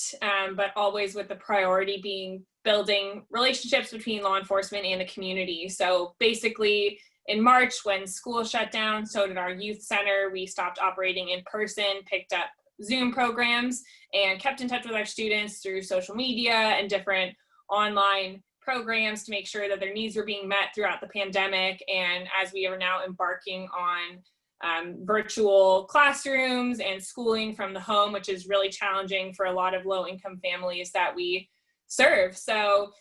but always with the priority being building relationships between law enforcement and the community. So basically, in March, when school shut down, so did our youth center. We stopped operating in person, picked up Zoom programs, and kept in touch with our students through social media and different online programs to make sure that their needs were being met throughout the pandemic. And as we are now embarking on virtual classrooms and schooling from the home, which is really challenging for a lot of low-income families that we serve. So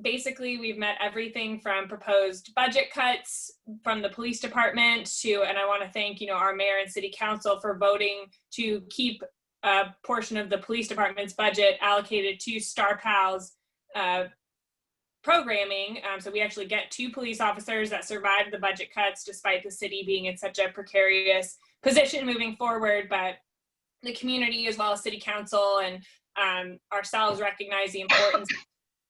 basically, we've met everything from proposed budget cuts from the police department to, and I want to thank, our mayor and city council for voting to keep a portion of the police department's budget allocated to Star Pal's programming. So we actually get 2 police officers that survived the budget cuts despite the city being in such a precarious position moving forward. But the community, as well as city council and ourselves, recognize the importance,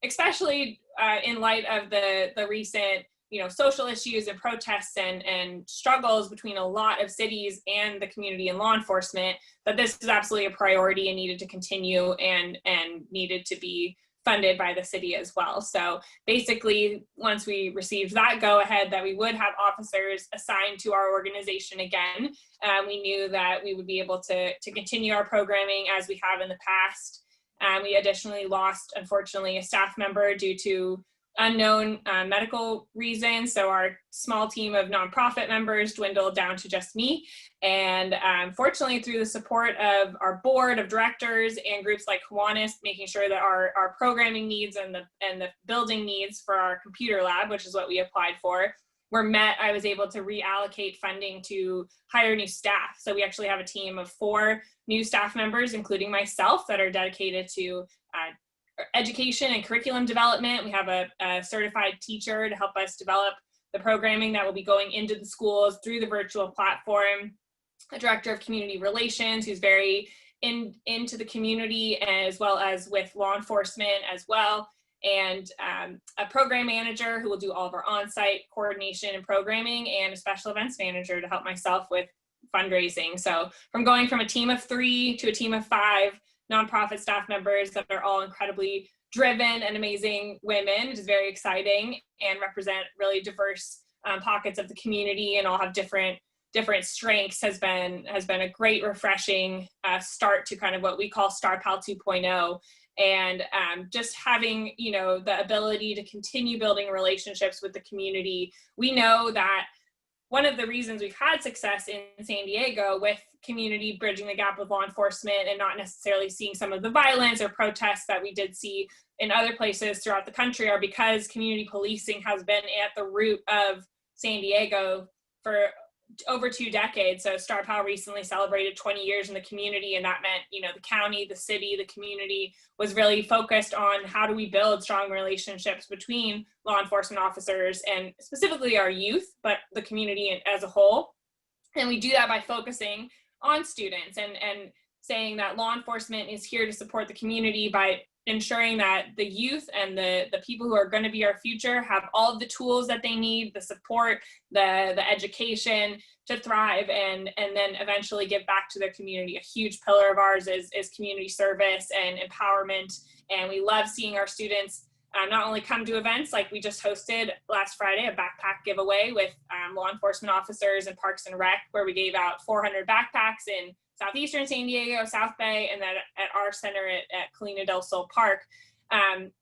especially in light of the recent, social issues and protests and struggles between a lot of cities and the community and law enforcement, that this is absolutely a priority and needed to continue and needed to be funded by the city as well. So basically, once we received that go-ahead that we would have officers assigned to our organization again, we knew that we would be able to continue our programming as we have in the past. We additionally lost, unfortunately, a staff member due to unknown medical reasons. So our small team of nonprofit members dwindled down to just me. And fortunately, through the support of our board of directors and groups like Kiwanis, making sure that our programming needs and the building needs for our computer lab, which is what we applied for, were met, I was able to reallocate funding to hire new staff. So we actually have a team of 4 new staff members, including myself, that are dedicated to education and curriculum development. We have a certified teacher to help us develop the programming that will be going into the schools through the virtual platform, a director of community relations who's very into the community, as well as with law enforcement as well, and a program manager who will do all of our on-site coordination and programming, and a special events manager to help myself with fundraising. So from going from a team of 3 to a team of 5 nonprofit staff members that are all incredibly driven and amazing women, which is very exciting, and represent really diverse pockets of the community and all have different strengths, has been a great, refreshing start to kind of what we call Star Pal 2.0. And just having, the ability to continue building relationships with the community. We know that one of the reasons we've had success in San Diego with community bridging the gap with law enforcement and not necessarily seeing some of the violence or protests that we did see in other places throughout the country are because community policing has been at the root of San Diego for over 2 decades. So Star Pal recently celebrated 20 years in the community, and that meant, the county, the city, the community was really focused on how do we build strong relationships between law enforcement officers and specifically our youth, but the community as a whole. And we do that by focusing on students and saying that law enforcement is here to support the community by ensuring that the youth and the people who are going to be our future have all of the tools that they need, the support, the education to thrive, and then eventually give back to their community. A huge pillar of ours is community service and empowerment. And we love seeing our students not only come to events like we just hosted last Friday, a backpack giveaway with law enforcement officers and Parks and Rec, where we gave out 400 backpacks in Southeastern San Diego, South Bay, and then at our center at Colina del Sol Park.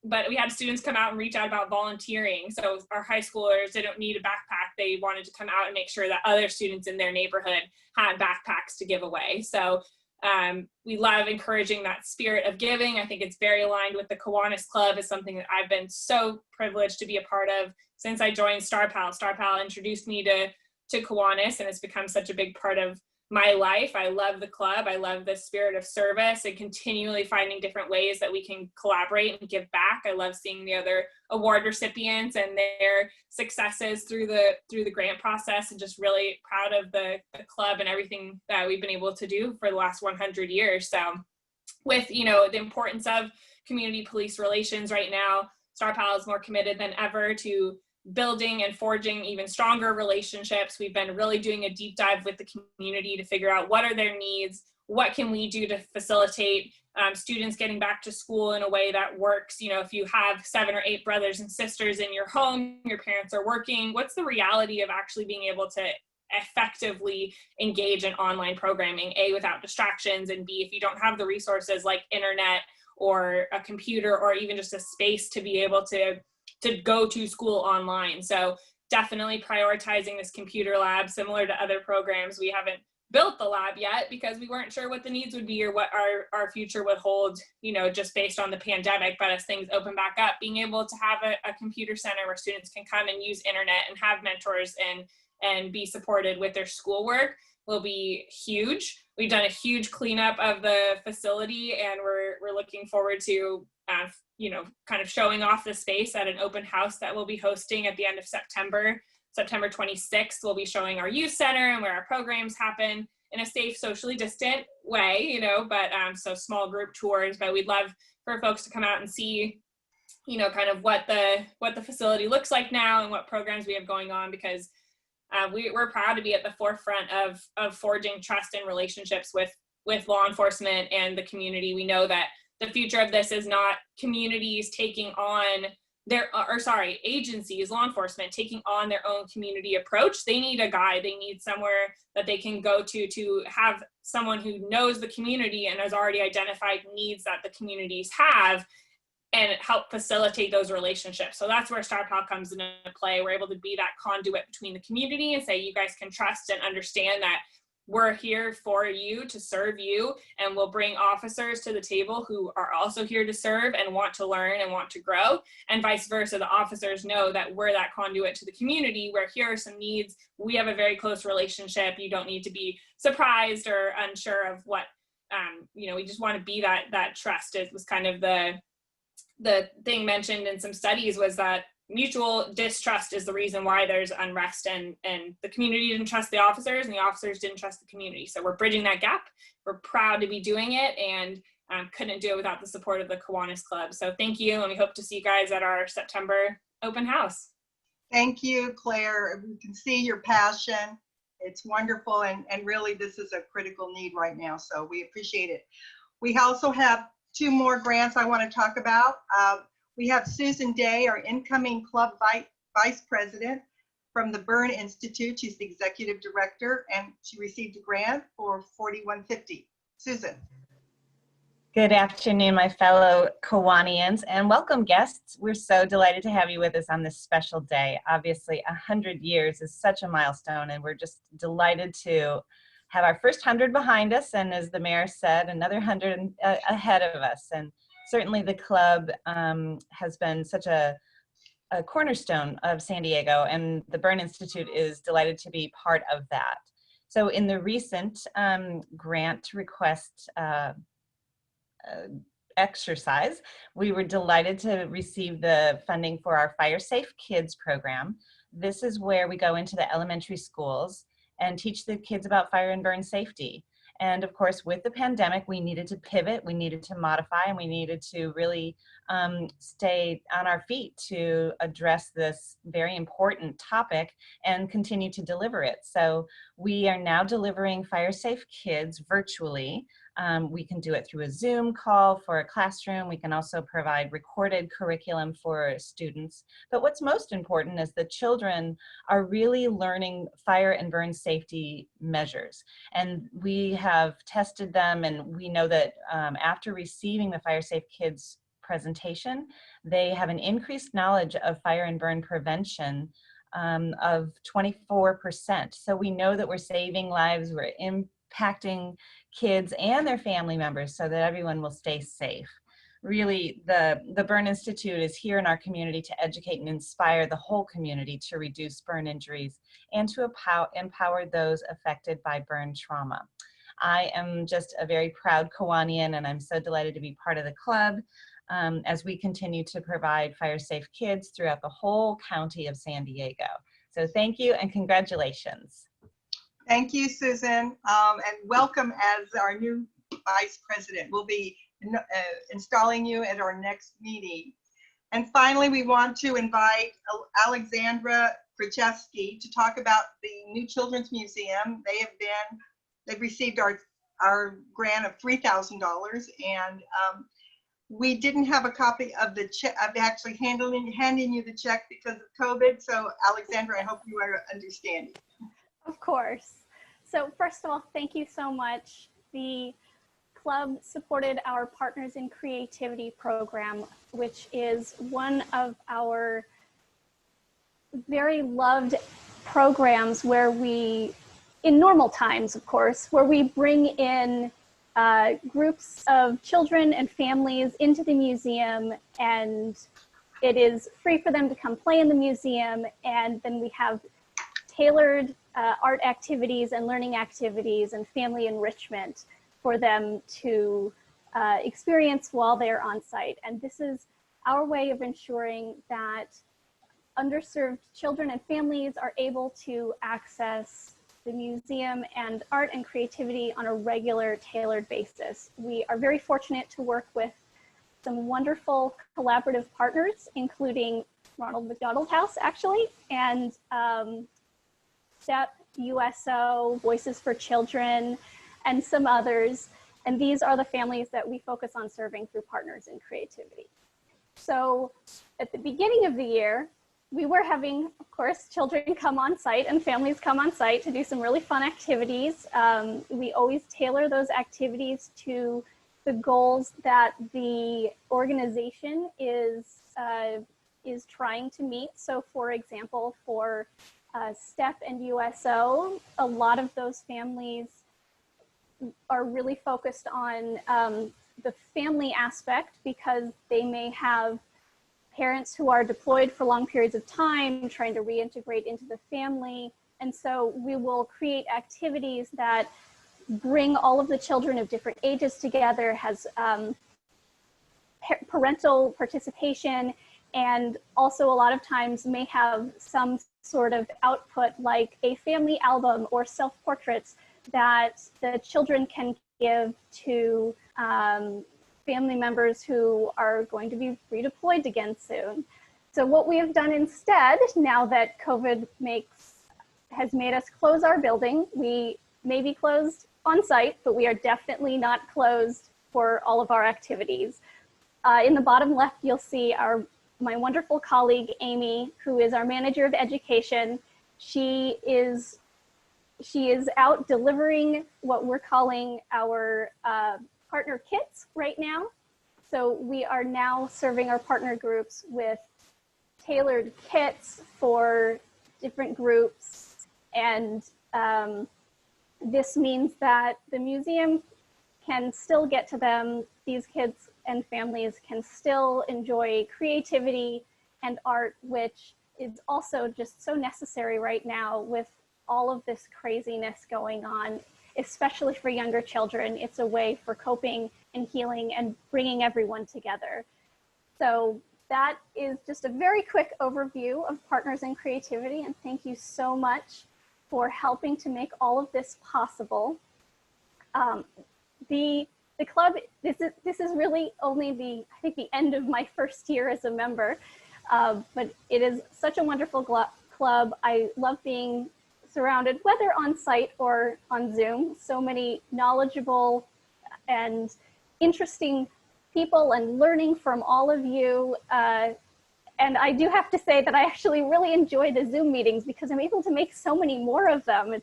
But we had students come out and reach out about volunteering. So our high schoolers didn't need a backpack. They wanted to come out and make sure that other students in their neighborhood had backpacks to give away. So we love encouraging that spirit of giving. I think it's very aligned with the Kiwanis Club. Is something that I've been so privileged to be a part of since I joined Star Pal. Star Pal introduced me to Kiwanis, and it's become such a big part of my life. I love the club. I love the spirit of service and continually finding different ways that we can collaborate and give back. I love seeing the other award recipients and their successes through the grant process, and just really proud of the club and everything that we've been able to do for the last 100 years. So with, the importance of community police relations right now, Star Pal is more committed than ever to building and forging even stronger relationships. We've been really doing a deep dive with the community to figure out what are their needs, what can we do to facilitate students getting back to school in a way that works. If you have 7 or 8 brothers and sisters in your home, your parents are working, what's the reality of actually being able to effectively engage in online programming, A, without distractions, and B, if you don't have the resources like internet or a computer or even just a space to be able to go to school online. So definitely prioritizing this computer lab. Similar to other programs, we haven't built the lab yet because we weren't sure what the needs would be or what our future would hold, just based on the pandemic. But as things open back up, being able to have a computer center where students can come and use internet and have mentors and be supported with their schoolwork will be huge. We've done a huge cleanup of the facility, and we're looking forward to kind of showing off the space at an open house that we'll be hosting at the end of September 26th. We'll be showing our youth center and where our programs happen in a safe, socially distant way, but so small group tours. But we'd love for folks to come out and see, kind of what the facility looks like now and what programs we have going on, because we're proud to be at the forefront of forging trust and relationships with law enforcement and the community. We know that the future of this is not communities taking on agencies, law enforcement taking on their own community approach. They need a guide. They need somewhere that they can go to have someone who knows the community and has already identified needs that the communities have, and help facilitate those relationships. So that's where Star Pal comes into play. We're able to be that conduit between the community and say, you guys can trust and understand that we're here for you, to serve you, and we'll bring officers to the table who are also here to serve and want to learn and want to grow, and vice versa. The officers know that we're that conduit to the community, where here are some needs. We have a very close relationship. You don't need to be surprised or unsure of what, we just want to be that trust. It was kind of the thing mentioned in some studies was that mutual distrust is the reason why there's unrest, and the community didn't trust the officers and the officers didn't trust the community. So we're bridging that gap. We're proud to be doing it, and couldn't do it without the support of the Kiwanis Club. So thank you, and we hope to see you guys at our September open house. Thank you, Claire. We can see your passion. It's wonderful, and really this is a critical need right now, so we appreciate it. We also have 2 more grants I want to talk about. We have Susan Day, our incoming club vice president from the Byrne Institute. She's the executive director, and she received a grant for $4150. Susan. Good afternoon, my fellow Kiwanians, and welcome guests. We're so delighted to have you with us on this special day. Obviously, 100 years is such a milestone, and we're just delighted to have our first 100 behind us, and as the mayor said, another 100 ahead of us. And certainly the club has been such a cornerstone of San Diego, and the Byrne Institute is delighted to be part of that. So in the recent grant request exercise, we were delighted to receive the funding for our Fire Safe Kids program. This is where we go into the elementary schools and teach the kids about fire and burn safety. And of course, with the pandemic, we needed to pivot, we needed to modify, and we needed to really stay on our feet to address this very important topic and continue to deliver it. So we are now delivering Fire Safe Kids virtually. We can do it through a Zoom call for a classroom. We can also provide recorded curriculum for students. But what's most important is the children are really learning fire and burn safety measures. And we have tested them, and we know that after receiving the Fire Safe Kids presentation, they have an increased knowledge of fire and burn prevention of 24%. So we know that we're saving lives, we're impacting kids and their family members so that everyone will stay safe. Really, the Burn Institute is here in our community to educate and inspire the whole community to reduce burn injuries and to empower those affected by burn trauma. I am just a very proud Kiwanian, and I'm so delighted to be part of the club as we continue to provide Fire Safe Kids throughout the whole county of San Diego. So thank you and congratulations. Thank you, Susan, and welcome as our new Vice President. We'll be installing you at our next meeting. And finally, we want to invite Alexandra Krajewski to talk about the new Children's Museum. They've received our grant of $3,000, and we didn't have a copy of the check. I'm actually handing you the check because of COVID. So Alexandra, I hope you are understanding. Of course. So first of all, thank you so much. The club supported our Partners in Creativity program, which is one of our very loved programs where we, in normal times, of course, where we bring in groups of children and families into the museum, and it is free for them to come play in the museum, and then we have tailored art activities and learning activities and family enrichment for them to experience while they're on site. And this is our way of ensuring that underserved children and families are able to access the museum and art and creativity on a regular, tailored basis. We are very fortunate to work with some wonderful collaborative partners, including Ronald McDonald House, actually, and STEP, USO, Voices for Children, and some others. And these are the families that we focus on serving through Partners in Creativity. So at the beginning of the year, we were having, of course, children come on site and families come on site to do some really fun activities. We always tailor those activities to the goals that the organization is trying to meet. So for example, for STEP and USO, a lot of those families are really focused on the family aspect because they may have parents who are deployed for long periods of time, trying to reintegrate into the family. And so we will create activities that bring all of the children of different ages together, has parental participation, and also a lot of times may have some sort of output like a family album or self-portraits that the children can give to family members who are going to be redeployed again soon. So what we have done instead, now that COVID has made us close our building, we may be closed on site, but we are definitely not closed for all of our activities. In the bottom left, you'll see my wonderful colleague, Amy, who is our manager of education. She is out delivering what we're calling our partner kits right now. So we are now serving our partner groups with tailored kits for different groups. And this means that the museum can still get to them. These kids and families can still enjoy creativity and art, which is also just so necessary right now with all of this craziness going on, especially for younger children. It's a way for coping and healing and bringing everyone together. So that is just a very quick overview of Partners in Creativity, and thank you so much for helping to make all of this possible. The club, this is really only I think the end of my first year as a member, but it is such a wonderful club. I love being surrounded, whether on site or on Zoom, so many knowledgeable and interesting people and learning from all of you. And I do have to say that I actually really enjoy the Zoom meetings because I'm able to make so many more of them.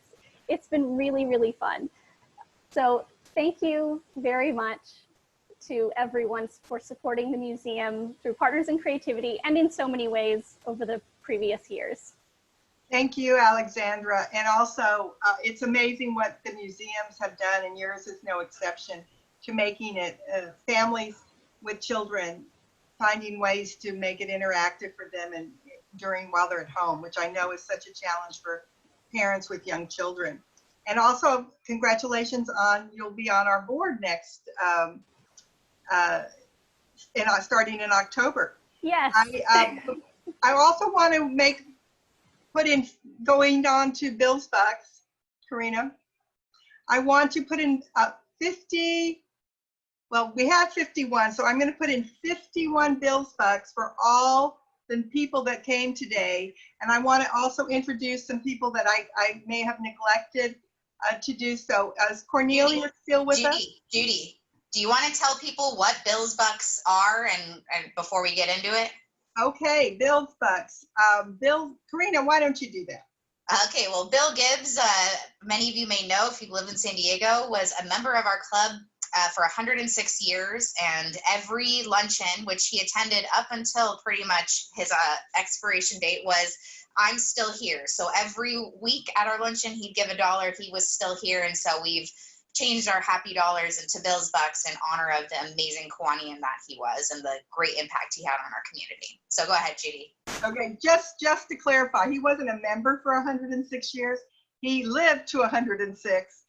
It's been really, really fun. So thank you very much to everyone for supporting the museum through Partners in Creativity and in so many ways over the previous years. Thank you, Alexandra. And also, it's amazing what the museums have done, and yours is no exception, to making it families with children, finding ways to make it interactive for them and while they're at home, which I know is such a challenge for parents with young children. And also, congratulations you'll be on our board next, starting in October. Yes. I also want to going on to Bill's Bucks, Karina. I want to put in 50, well, we have 51, so I'm going to put in 51 Bill's Bucks for all the people that came today. And I want to also introduce some people that I may have neglected to do so. Is Cornelia still with us? Judy, do you want to tell people what Bill's Bucks are and before we get into it? Okay, Bill's Bucks. Karina, why don't you do that? Okay, well, Bill Gibbs, many of you may know if you live in San Diego, was a member of our club for 106 years, and every luncheon, which he attended up until pretty much his expiration date, was I'm still here. So every week at our luncheon, he'd give $1. He was still here. And so we've changed our happy dollars into Bill's Bucks in honor of the amazing Kiwanian that he was and the great impact he had on our community. So go ahead, Judy. Okay, just to clarify, he wasn't a member for 106 years. He lived to 106,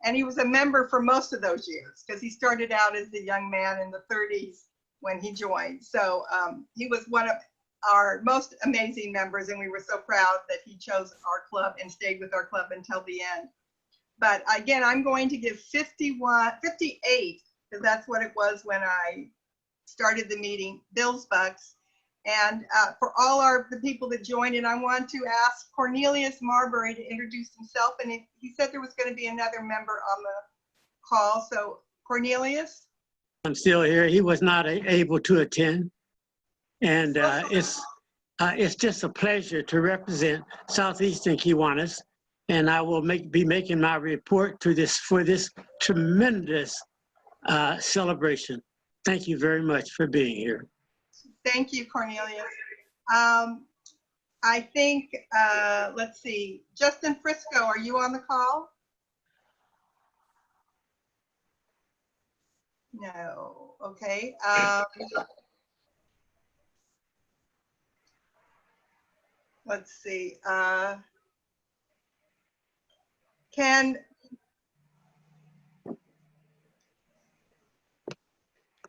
and he was a member for most of those years because he started out as a young man in the 30s when he joined. So he was one of our most amazing members, and we were so proud that he chose our club and stayed with our club until the end. But again, I'm going to give 58, because that's what it was when I started the meeting, Bill's Bucks. And for all the people that joined in, I want to ask Cornelius Marbury to introduce himself. And he said there was going to be another member on the call. So Cornelius? I'm still here. He was not able to attend. And it's just a pleasure to represent Southeastern Kiwanis. And I will be making my report for this tremendous celebration. Thank you very much for being here. Thank you, Cornelius. I think, let's see, Justin Frisco, are you on the call? No, okay. Let's see, Ken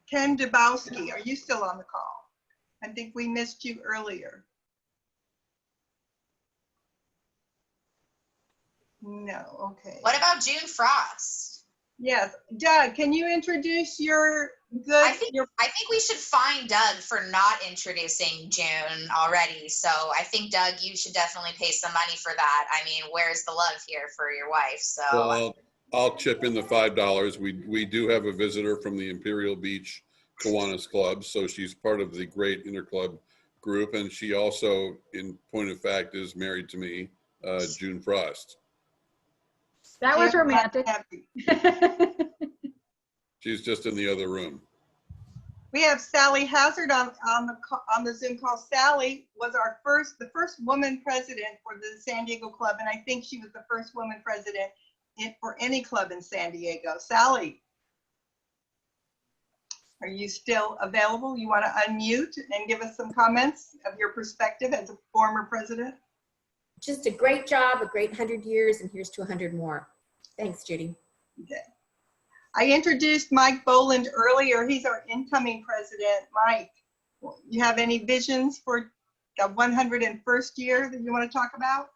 Dubowski, are you still on the call? I think we missed you earlier. No, okay. What about June Frost? Yes, Doug, can you introduce your good? I think we should fine Doug for not introducing June already. So I think, Doug, you should definitely pay some money for that. I mean, where's the love here for your wife? So well, I'll chip in the $5. We do have a visitor from the Imperial Beach Kiwanis Club, so she's part of the great interclub group, and she also, in point of fact, is married to me, June Frost. That was romantic. She's just in the other room. We have Sally Hazard on the Zoom call. Sally was the first woman president for the San Diego Club, and I think she was the first woman president for any club in San Diego. Sally, are you still available? You want to unmute and give us some comments of your perspective as a former president? Just a great job, a great 100 years, and here's to 100 more. Thanks, Judy. Okay. I introduced Mike Boland earlier. He's our incoming president. Mike, you have any visions for the 101st year that you want to talk about?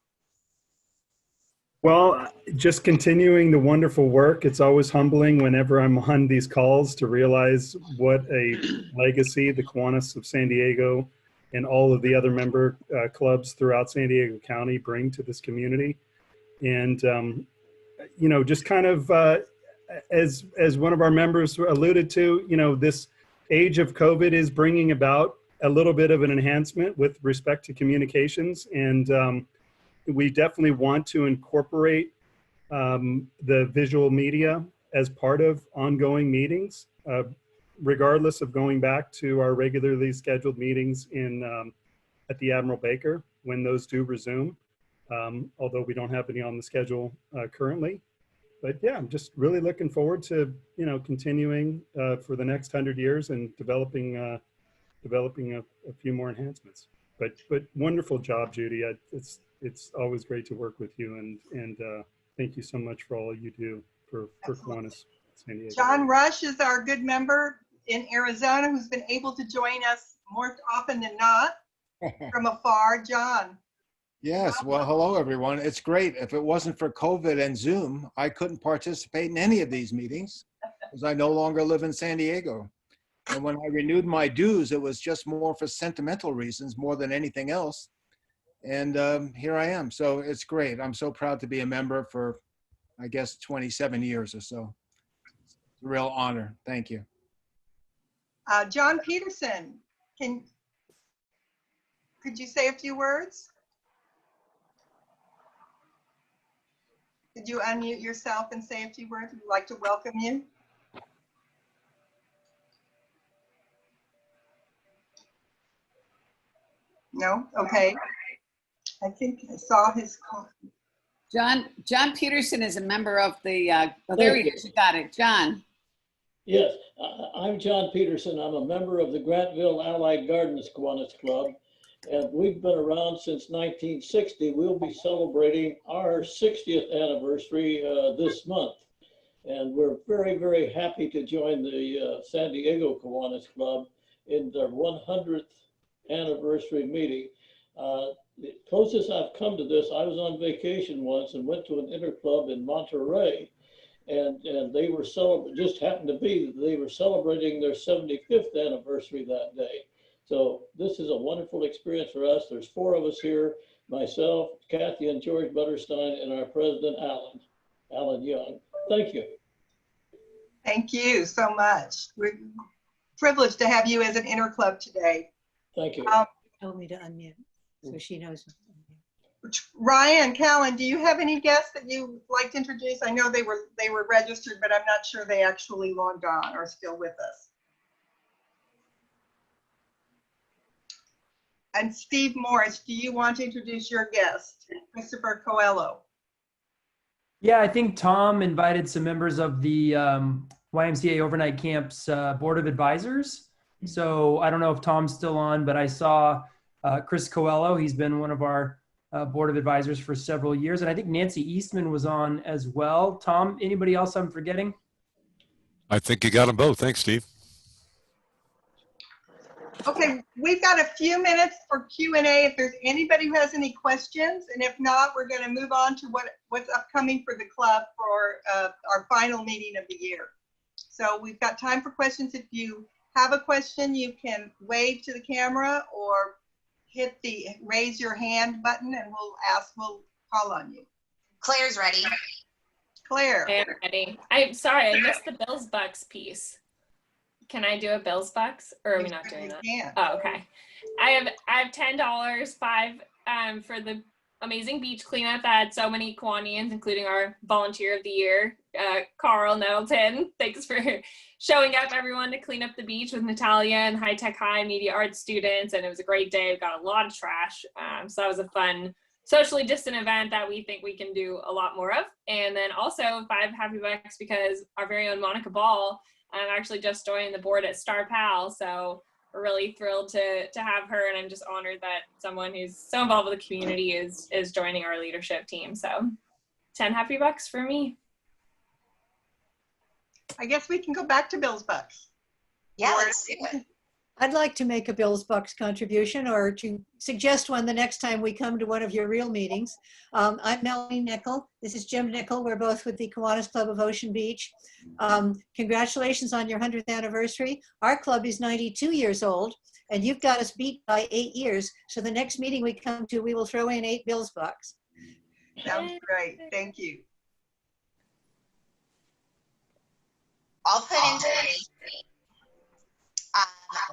Well, just continuing the wonderful work. It's always humbling whenever I'm on these calls to realize what a legacy the Kiwanis of San Diego and all of the other member clubs throughout San Diego County bring to this community. And, you know, just kind of as one of our members alluded to, you know, this age of COVID is bringing about a little bit of an enhancement with respect to communications. And we definitely want to incorporate the visual media as part of ongoing meetings, regardless of going back to our regularly scheduled meetings in at the Admiral Baker when those do resume, although we don't have any on the schedule currently. But yeah, I'm just really looking forward to, you know, continuing for the next 100 years and developing a few more enhancements. But wonderful job, Judy. It's always great to work with you, and thank you so much for all you do for Kiwanis San Diego. John Rush is our good member in Arizona who's been able to join us more often than not from afar. John. Yes, well, hello, everyone. It's great. If it wasn't for COVID and Zoom, I couldn't participate in any of these meetings because I no longer live in San Diego. And when I renewed my dues, it was just more for sentimental reasons more than anything else. And here I am. So it's great. I'm so proud to be a member for, I guess, 27 years or so. It's a real honor. Thank you. John Peterson, could you say a few words? Could you unmute yourself and say a few words? We'd like to welcome you. No? Okay. I think I saw his call. John Peterson is a member of the, oh, there he is, you got it. John. Yes, I'm John Peterson. I'm a member of the Grantville Allied Gardens Kiwanis Club, and we've been around since 1960. We'll be celebrating our 60th anniversary this month, and we're very, very happy to join the San Diego Kiwanis Club in their 100th anniversary meeting. The closest I've come to this, I was on vacation once and went to an interclub in Monterey, and they were just happened to be that they were celebrating their 75th anniversary that day. So this is a wonderful experience for us. There's 4 of us here, myself, Kathy and George Butterstein, and our president, Alan Young. Thank you. Thank you so much. We're privileged to have you as an interclub today. Thank you. Told me to unmute, so she knows. Ryan, Callan, do you have any guests that you'd like to introduce? I know they were registered, but I'm not sure they actually logged on or are still with us. And Steve Morris, do you want to introduce your guest, Christopher Coelho? Yeah, I think Tom invited some members of the YMCA Overnight Camp's Board of Advisors. So I don't know if Tom's still on, but I saw Chris Coelho. He's been one of our Board of Advisors for several years. And I think Nancy Eastman was on as well. Tom, anybody else I'm forgetting? I think you got them both. Thanks, Steve. Okay, we've got a few minutes for Q&A if there's anybody who has any questions, and if not, we're going to move on to what's upcoming for the club for our final meeting of the year. So we've got time for questions. If you have a question, you can wave to the camera or hit the raise your hand button and we'll call on you. Claire's ready. Claire. I'm ready. I'm sorry, I missed the Bills Bucks piece. Can I do a Bills Bucks, or are we not doing that? Yeah. Oh, okay. I have $10, $5 for the amazing beach cleanup that had so many Kiwanians, including our volunteer of the year, Carl Nettleton. Thanks for showing up, everyone, to clean up the beach with Natalia and High Tech High media arts students, and it was a great day. We got a lot of trash, so that was a fun socially distant event that we think we can do a lot more of. And then also 5 happy bucks because our very own Monica Ball actually just joined the board at Star Pal, so we're really thrilled to have her, and I'm just honored that someone who's so involved with the community is joining our leadership team. So 10 happy bucks for me. I guess we can go back to Bills Bucks. Yeah, let's do it. I'd like to make a Bill's Bucks contribution or to suggest one the next time we come to one of your real meetings. I'm Melanie Nickel. This is Jim Nickel. We're both with the Kiwanis Club of Ocean Beach. Congratulations on your 100th anniversary. Our club is 92 years old, and you've got us beat by 8 years. So the next meeting we come to, we will throw in 8 Bill's Bucks. Sounds great. Thank you. I'll put in 20.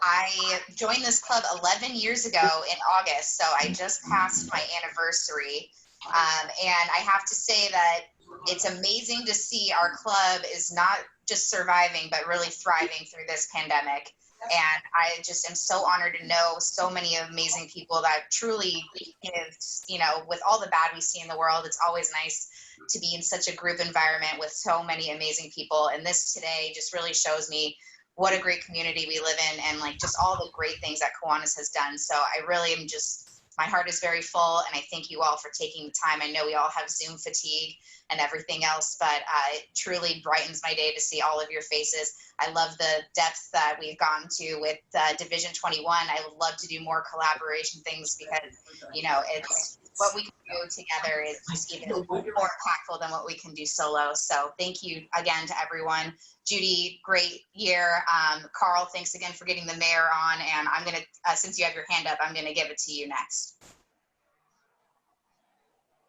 I joined this club 11 years ago in August, so I just passed my anniversary. And I have to say that it's amazing to see our club is not just surviving, but really thriving through this pandemic. And I just am so honored to know so many amazing people that truly gives, you know, with all the bad we see in the world, it's always nice to be in such a group environment with so many amazing people. And this today just really shows me what a great community we live in, and like just all the great things that Kiwanis has done. So I really am just, my heart is very full, and I thank you all for taking the time. I know we all have Zoom fatigue and everything else, but it truly brightens my day to see all of your faces. I love the depth that we've gotten to with Division 21. I would love to do more collaboration things because, you know, it's what we can do together is just even more impactful than what we can do solo. So thank you again to everyone. Judy, great year. Carl, thanks again for getting the mayor on. And I'm going to, since you have your hand up, I'm going to give it to you next.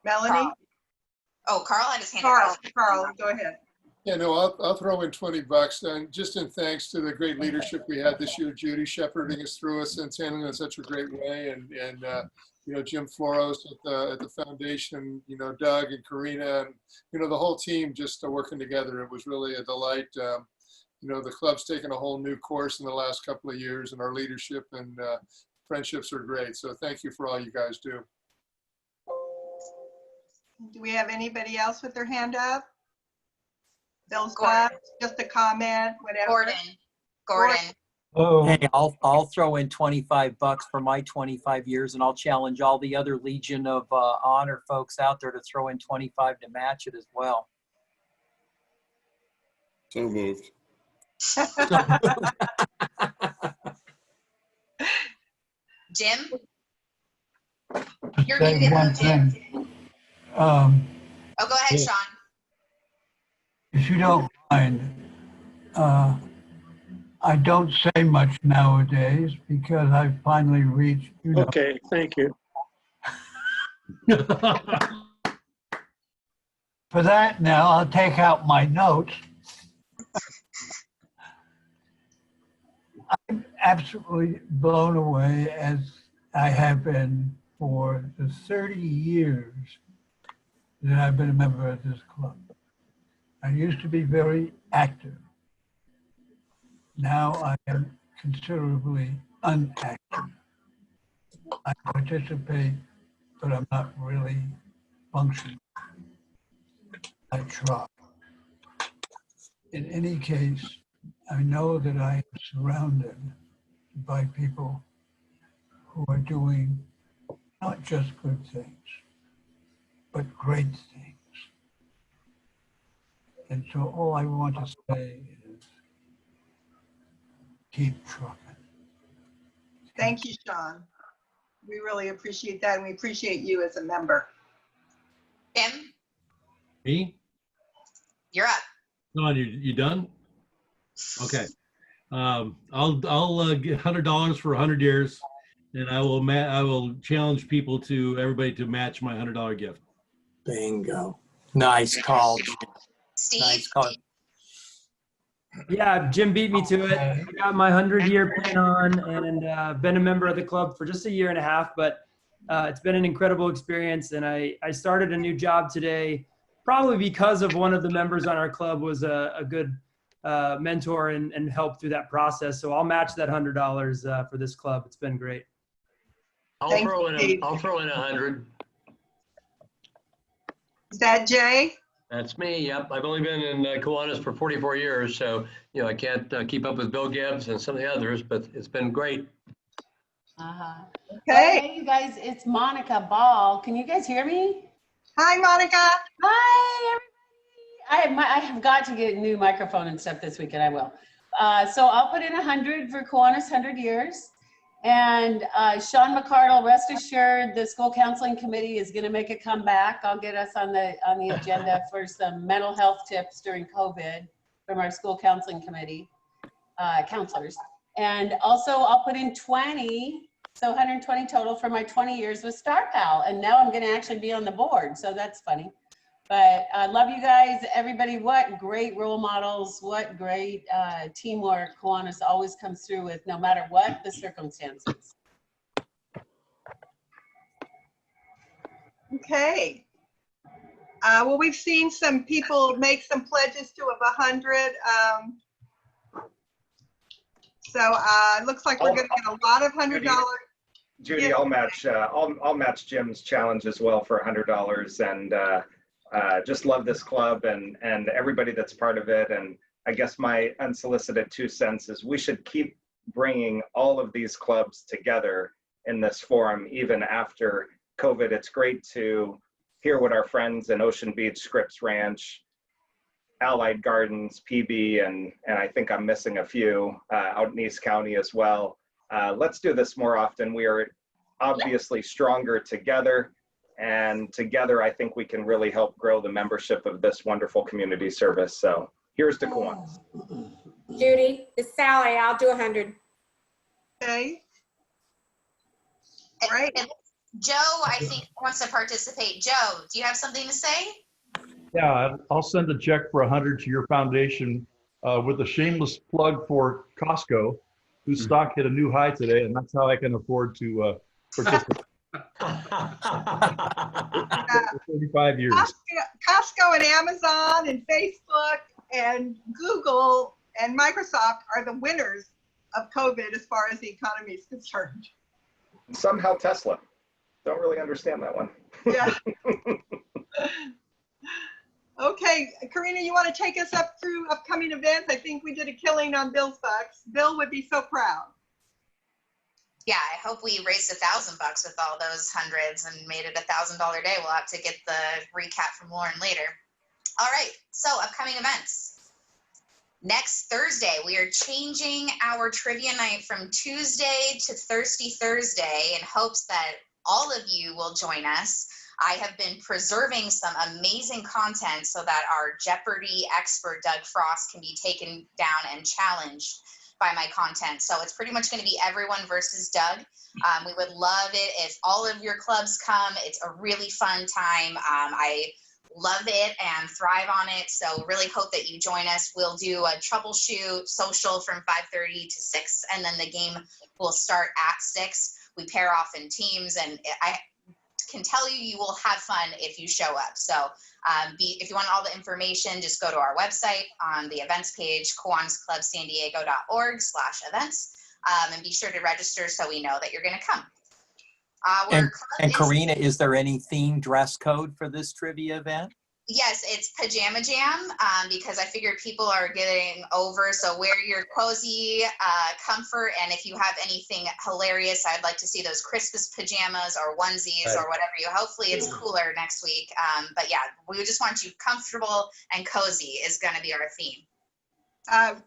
Melanie? Carl. Oh, Carl had his hand up. Carl, go ahead. Yeah, no, I'll throw in $20, and just in thanks to the great leadership we had this year, Judy shepherding us through us and handling it in such a great way, and you know, Jim Floros at the foundation, you know, Doug and Karina, and you know, the whole team just working together. It was really a delight. You know, the club's taken a whole new course in the last couple of years, and our leadership and friendships are great. So thank you for all you guys do. Do we have anybody else with their hand up? Bill's Bucks, just a comment, whatever. Gordon. Oh. Hey, I'll throw in $25 for my 25 years, and I'll challenge all the other Legion of Honor folks out there to throw in 25 to match it as well. So moved. Jim? You're Say muted, one Jim. thing. Oh, go ahead, Sean. If you don't mind, I don't say much nowadays because I've finally reached, you know. Okay, thank you. For that now, I'll take out my notes. I'm absolutely blown away, as I have been for the 30 years that I've been a member of this club. I used to be very active. Now I am considerably unactive. I participate, but I'm not really functioning. I try. In any case, I know that I am surrounded by people who are doing not just good things, but great things. And so all I want to say is keep trucking. Thank you, Sean. We really appreciate that, and we appreciate you as a member. Tim, Me? you're up. Don, you done? Okay. I'll get $100 for 100 years, and I will challenge everybody to match my $100 gift. Bingo. Nice call. Steve? Nice call. Yeah, Jim beat me to it. I got my 100-year pin on, and been a member of the club for just a year and a half, but it's been an incredible experience. And I started a new job today, probably because of one of the members on our club was a good mentor and helped through that process. So I'll match that $100 for this club. It's been great. I'll throw in 100. Is that Jay? That's me. Yep. I've only been in Kiwanis for 44 years, so you know I can't keep up with Bill Gibbs and some of the others, but it's been great. Okay. Hey, you guys, it's Monica Ball. Can you guys hear me? Hi, Monica. Hi, everybody. I have got to get a new microphone and stuff this weekend. I will. So I'll put in 100 for Kiwanis 100 years. And Sean McCardle, rest assured, the school counseling committee is going to make a comeback. I'll get us on the agenda for some mental health tips during COVID from our school counseling committee counselors. And also I'll put in 20, so 120 total for my 20 years with Star Pal. And now I'm going to actually be on the board, so that's funny. But I love you guys, everybody. What great role models, what great teamwork Kiwanis always comes through with, no matter what the circumstances. Okay. Well, we've seen some people make some pledges to of 100. So it looks like we're going to get a lot of $100. Judy, I'll match Jim's challenge as well for $100, and just love this club and everybody that's part of it. And I guess my unsolicited 2 cents is we should keep bringing all of these clubs together in this forum, even after COVID. It's great to hear what our friends in Ocean Beach, Scripps Ranch, Allied Gardens, PB, and I think I'm missing a few out in East County as well. Let's do this more often. We are obviously stronger together, and together I think we can really help grow the membership of this wonderful community service. So here's to Kiwanis. Judy, it's Sally. I'll do 100. Okay. Right. And Joe, I think, wants to participate. Joe, do you have something to say? Yeah, I'll send a check for 100 to your foundation with a shameless plug for Costco, whose stock hit a new high today, and that's how I can afford to participate. 35 years. Costco and Amazon and Facebook and Google and Microsoft are the winners of COVID as far as the economy is concerned. Somehow Tesla. Don't really understand that one. Yeah. Okay, Karina, you want to take us up through upcoming events? I think we did a killing on Bill's bucks. Bill would be so proud. Yeah, I hope we raised $1,000 with all those hundreds and made it $1,000 day. We'll have to get the recap from Lauren later. All right, so upcoming events. Next Thursday, we are changing our trivia night from Tuesday to Thirsty Thursday in hopes that all of you will join us. I have been preserving some amazing content so that our Jeopardy expert, Doug Frost, can be taken down and challenged by my content. So it's pretty much going to be everyone versus Doug. We would love it if all of your clubs come. It's a really fun time. I love it and thrive on it. So really hope that you join us. We'll do a troubleshoot social from 5:30 to 6, and then the game will start at 6. We pair off in teams, and I can tell you, you will have fun if you show up. So if you want all the information, just go to our website on the events page, kiwanisclubsandiego.org/events, and be sure to register so we know that you're going to come. And Karina, is there any themed dress code for this trivia event? Yes, it's Pajama Jam, because I figured people are getting over. So wear your cozy comfort. And if you have anything hilarious, I'd like to see those Christmas pajamas or onesies or whatever you, hopefully it's cooler next week. But yeah, we just want you comfortable and cozy is going to be our theme.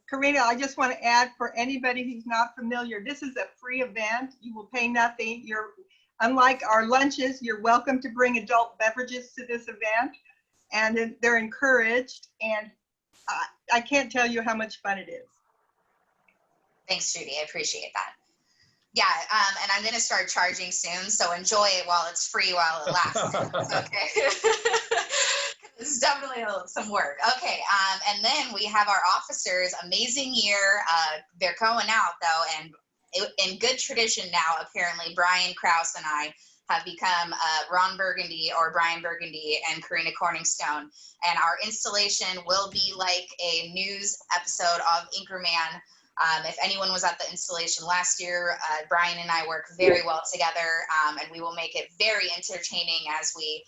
Karina, I just want to add for anybody who's not familiar, this is a free event. You will pay nothing. Unlike our lunches, you're welcome to bring adult beverages to this event. And they're encouraged, and I can't tell you how much fun it is. Thanks, Judy. I appreciate that. Yeah, and I'm going to start charging soon, so enjoy it while it's free, while it lasts. Okay. This is definitely some work. Okay, and then we have our officers. Amazing year. They're going out, though, and in good tradition now, apparently, Brian Krause and I have become Ron Burgundy or Brian Burgundy and Karina Corningstone. And our installation will be like a news episode of Anchorman. If anyone was at the installation last year, Brian and I work very well together, and we will make it very entertaining as we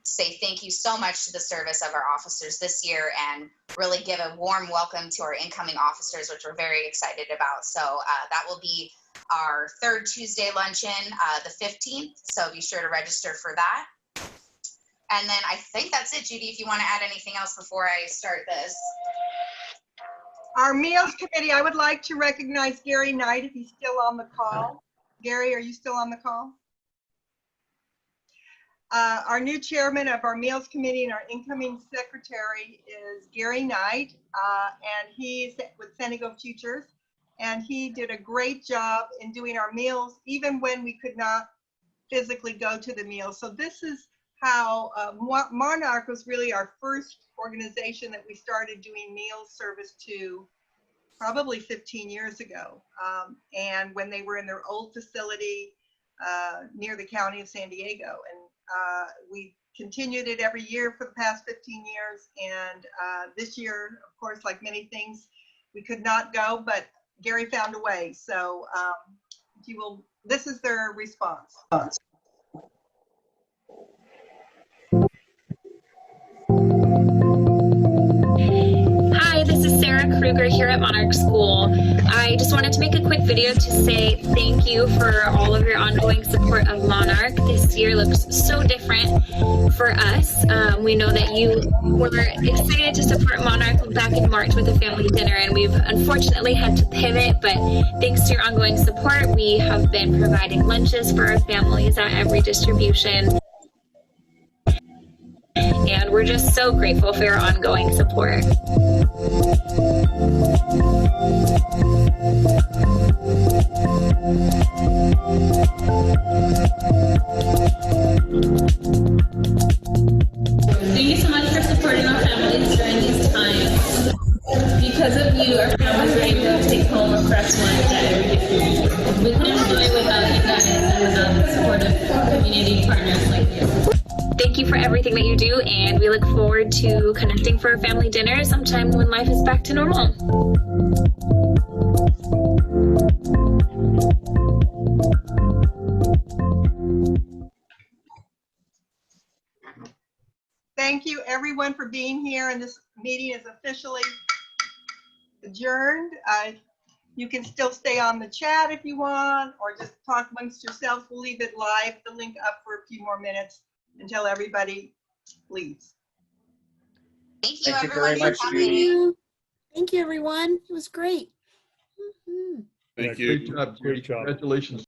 say thank you so much to the service of our officers this year and really give a warm welcome to our incoming officers, which we're very excited about. So that will be our third Tuesday luncheon, the 15th. So be sure to register for that. And then I think that's it, Judy, if you want to add anything else before I start this. Our Meals Committee, I would like to recognize Gary Knight if he's still on the call. Gary, are you still on the call? Our new chairman of our Meals Committee and our incoming secretary is Gary Knight, and he's with San Diego Futures. And he did a great job in doing our meals, even when we could not physically go to the meals. So this is how Monarch was really our first organization that we started doing meals service to probably 15 years ago. And when they were in their old facility near the county of San Diego. And we continued it every year for the past 15 years. And this year, of course, like many things, we could not go, but Gary found a way. So if you will, this is their response. Hi, this is Sarah Kruger here at Monarch School. I just wanted to make a quick video to say thank you for all of your ongoing support of Monarch. This year looks so different for us. We know that you were excited to support Monarch back in March with a family dinner, and we've unfortunately had to pivot, but thanks to your ongoing support, we have been providing lunches for our families at every distribution. And we're just so grateful for your ongoing support. Thank you so much for supporting our families during these times. Because of you, our families are able to take home a fresh lunch at every distribution. We couldn't do it without you guys and without the support of community partners like you. Thank you for everything that you do, and we look forward to connecting for a family dinner sometime when life is back to normal. Thank you everyone for being here, and this meeting is officially adjourned. You can still stay on the chat if you want, or just talk amongst yourselves. We'll leave it live, the link up for a few more minutes until everybody leaves. Thank you, Thank you everyone, very much, for coming. Judy. Thank you, everyone. It was great. Thank Yeah, you. Great job. Great job. Congratulations.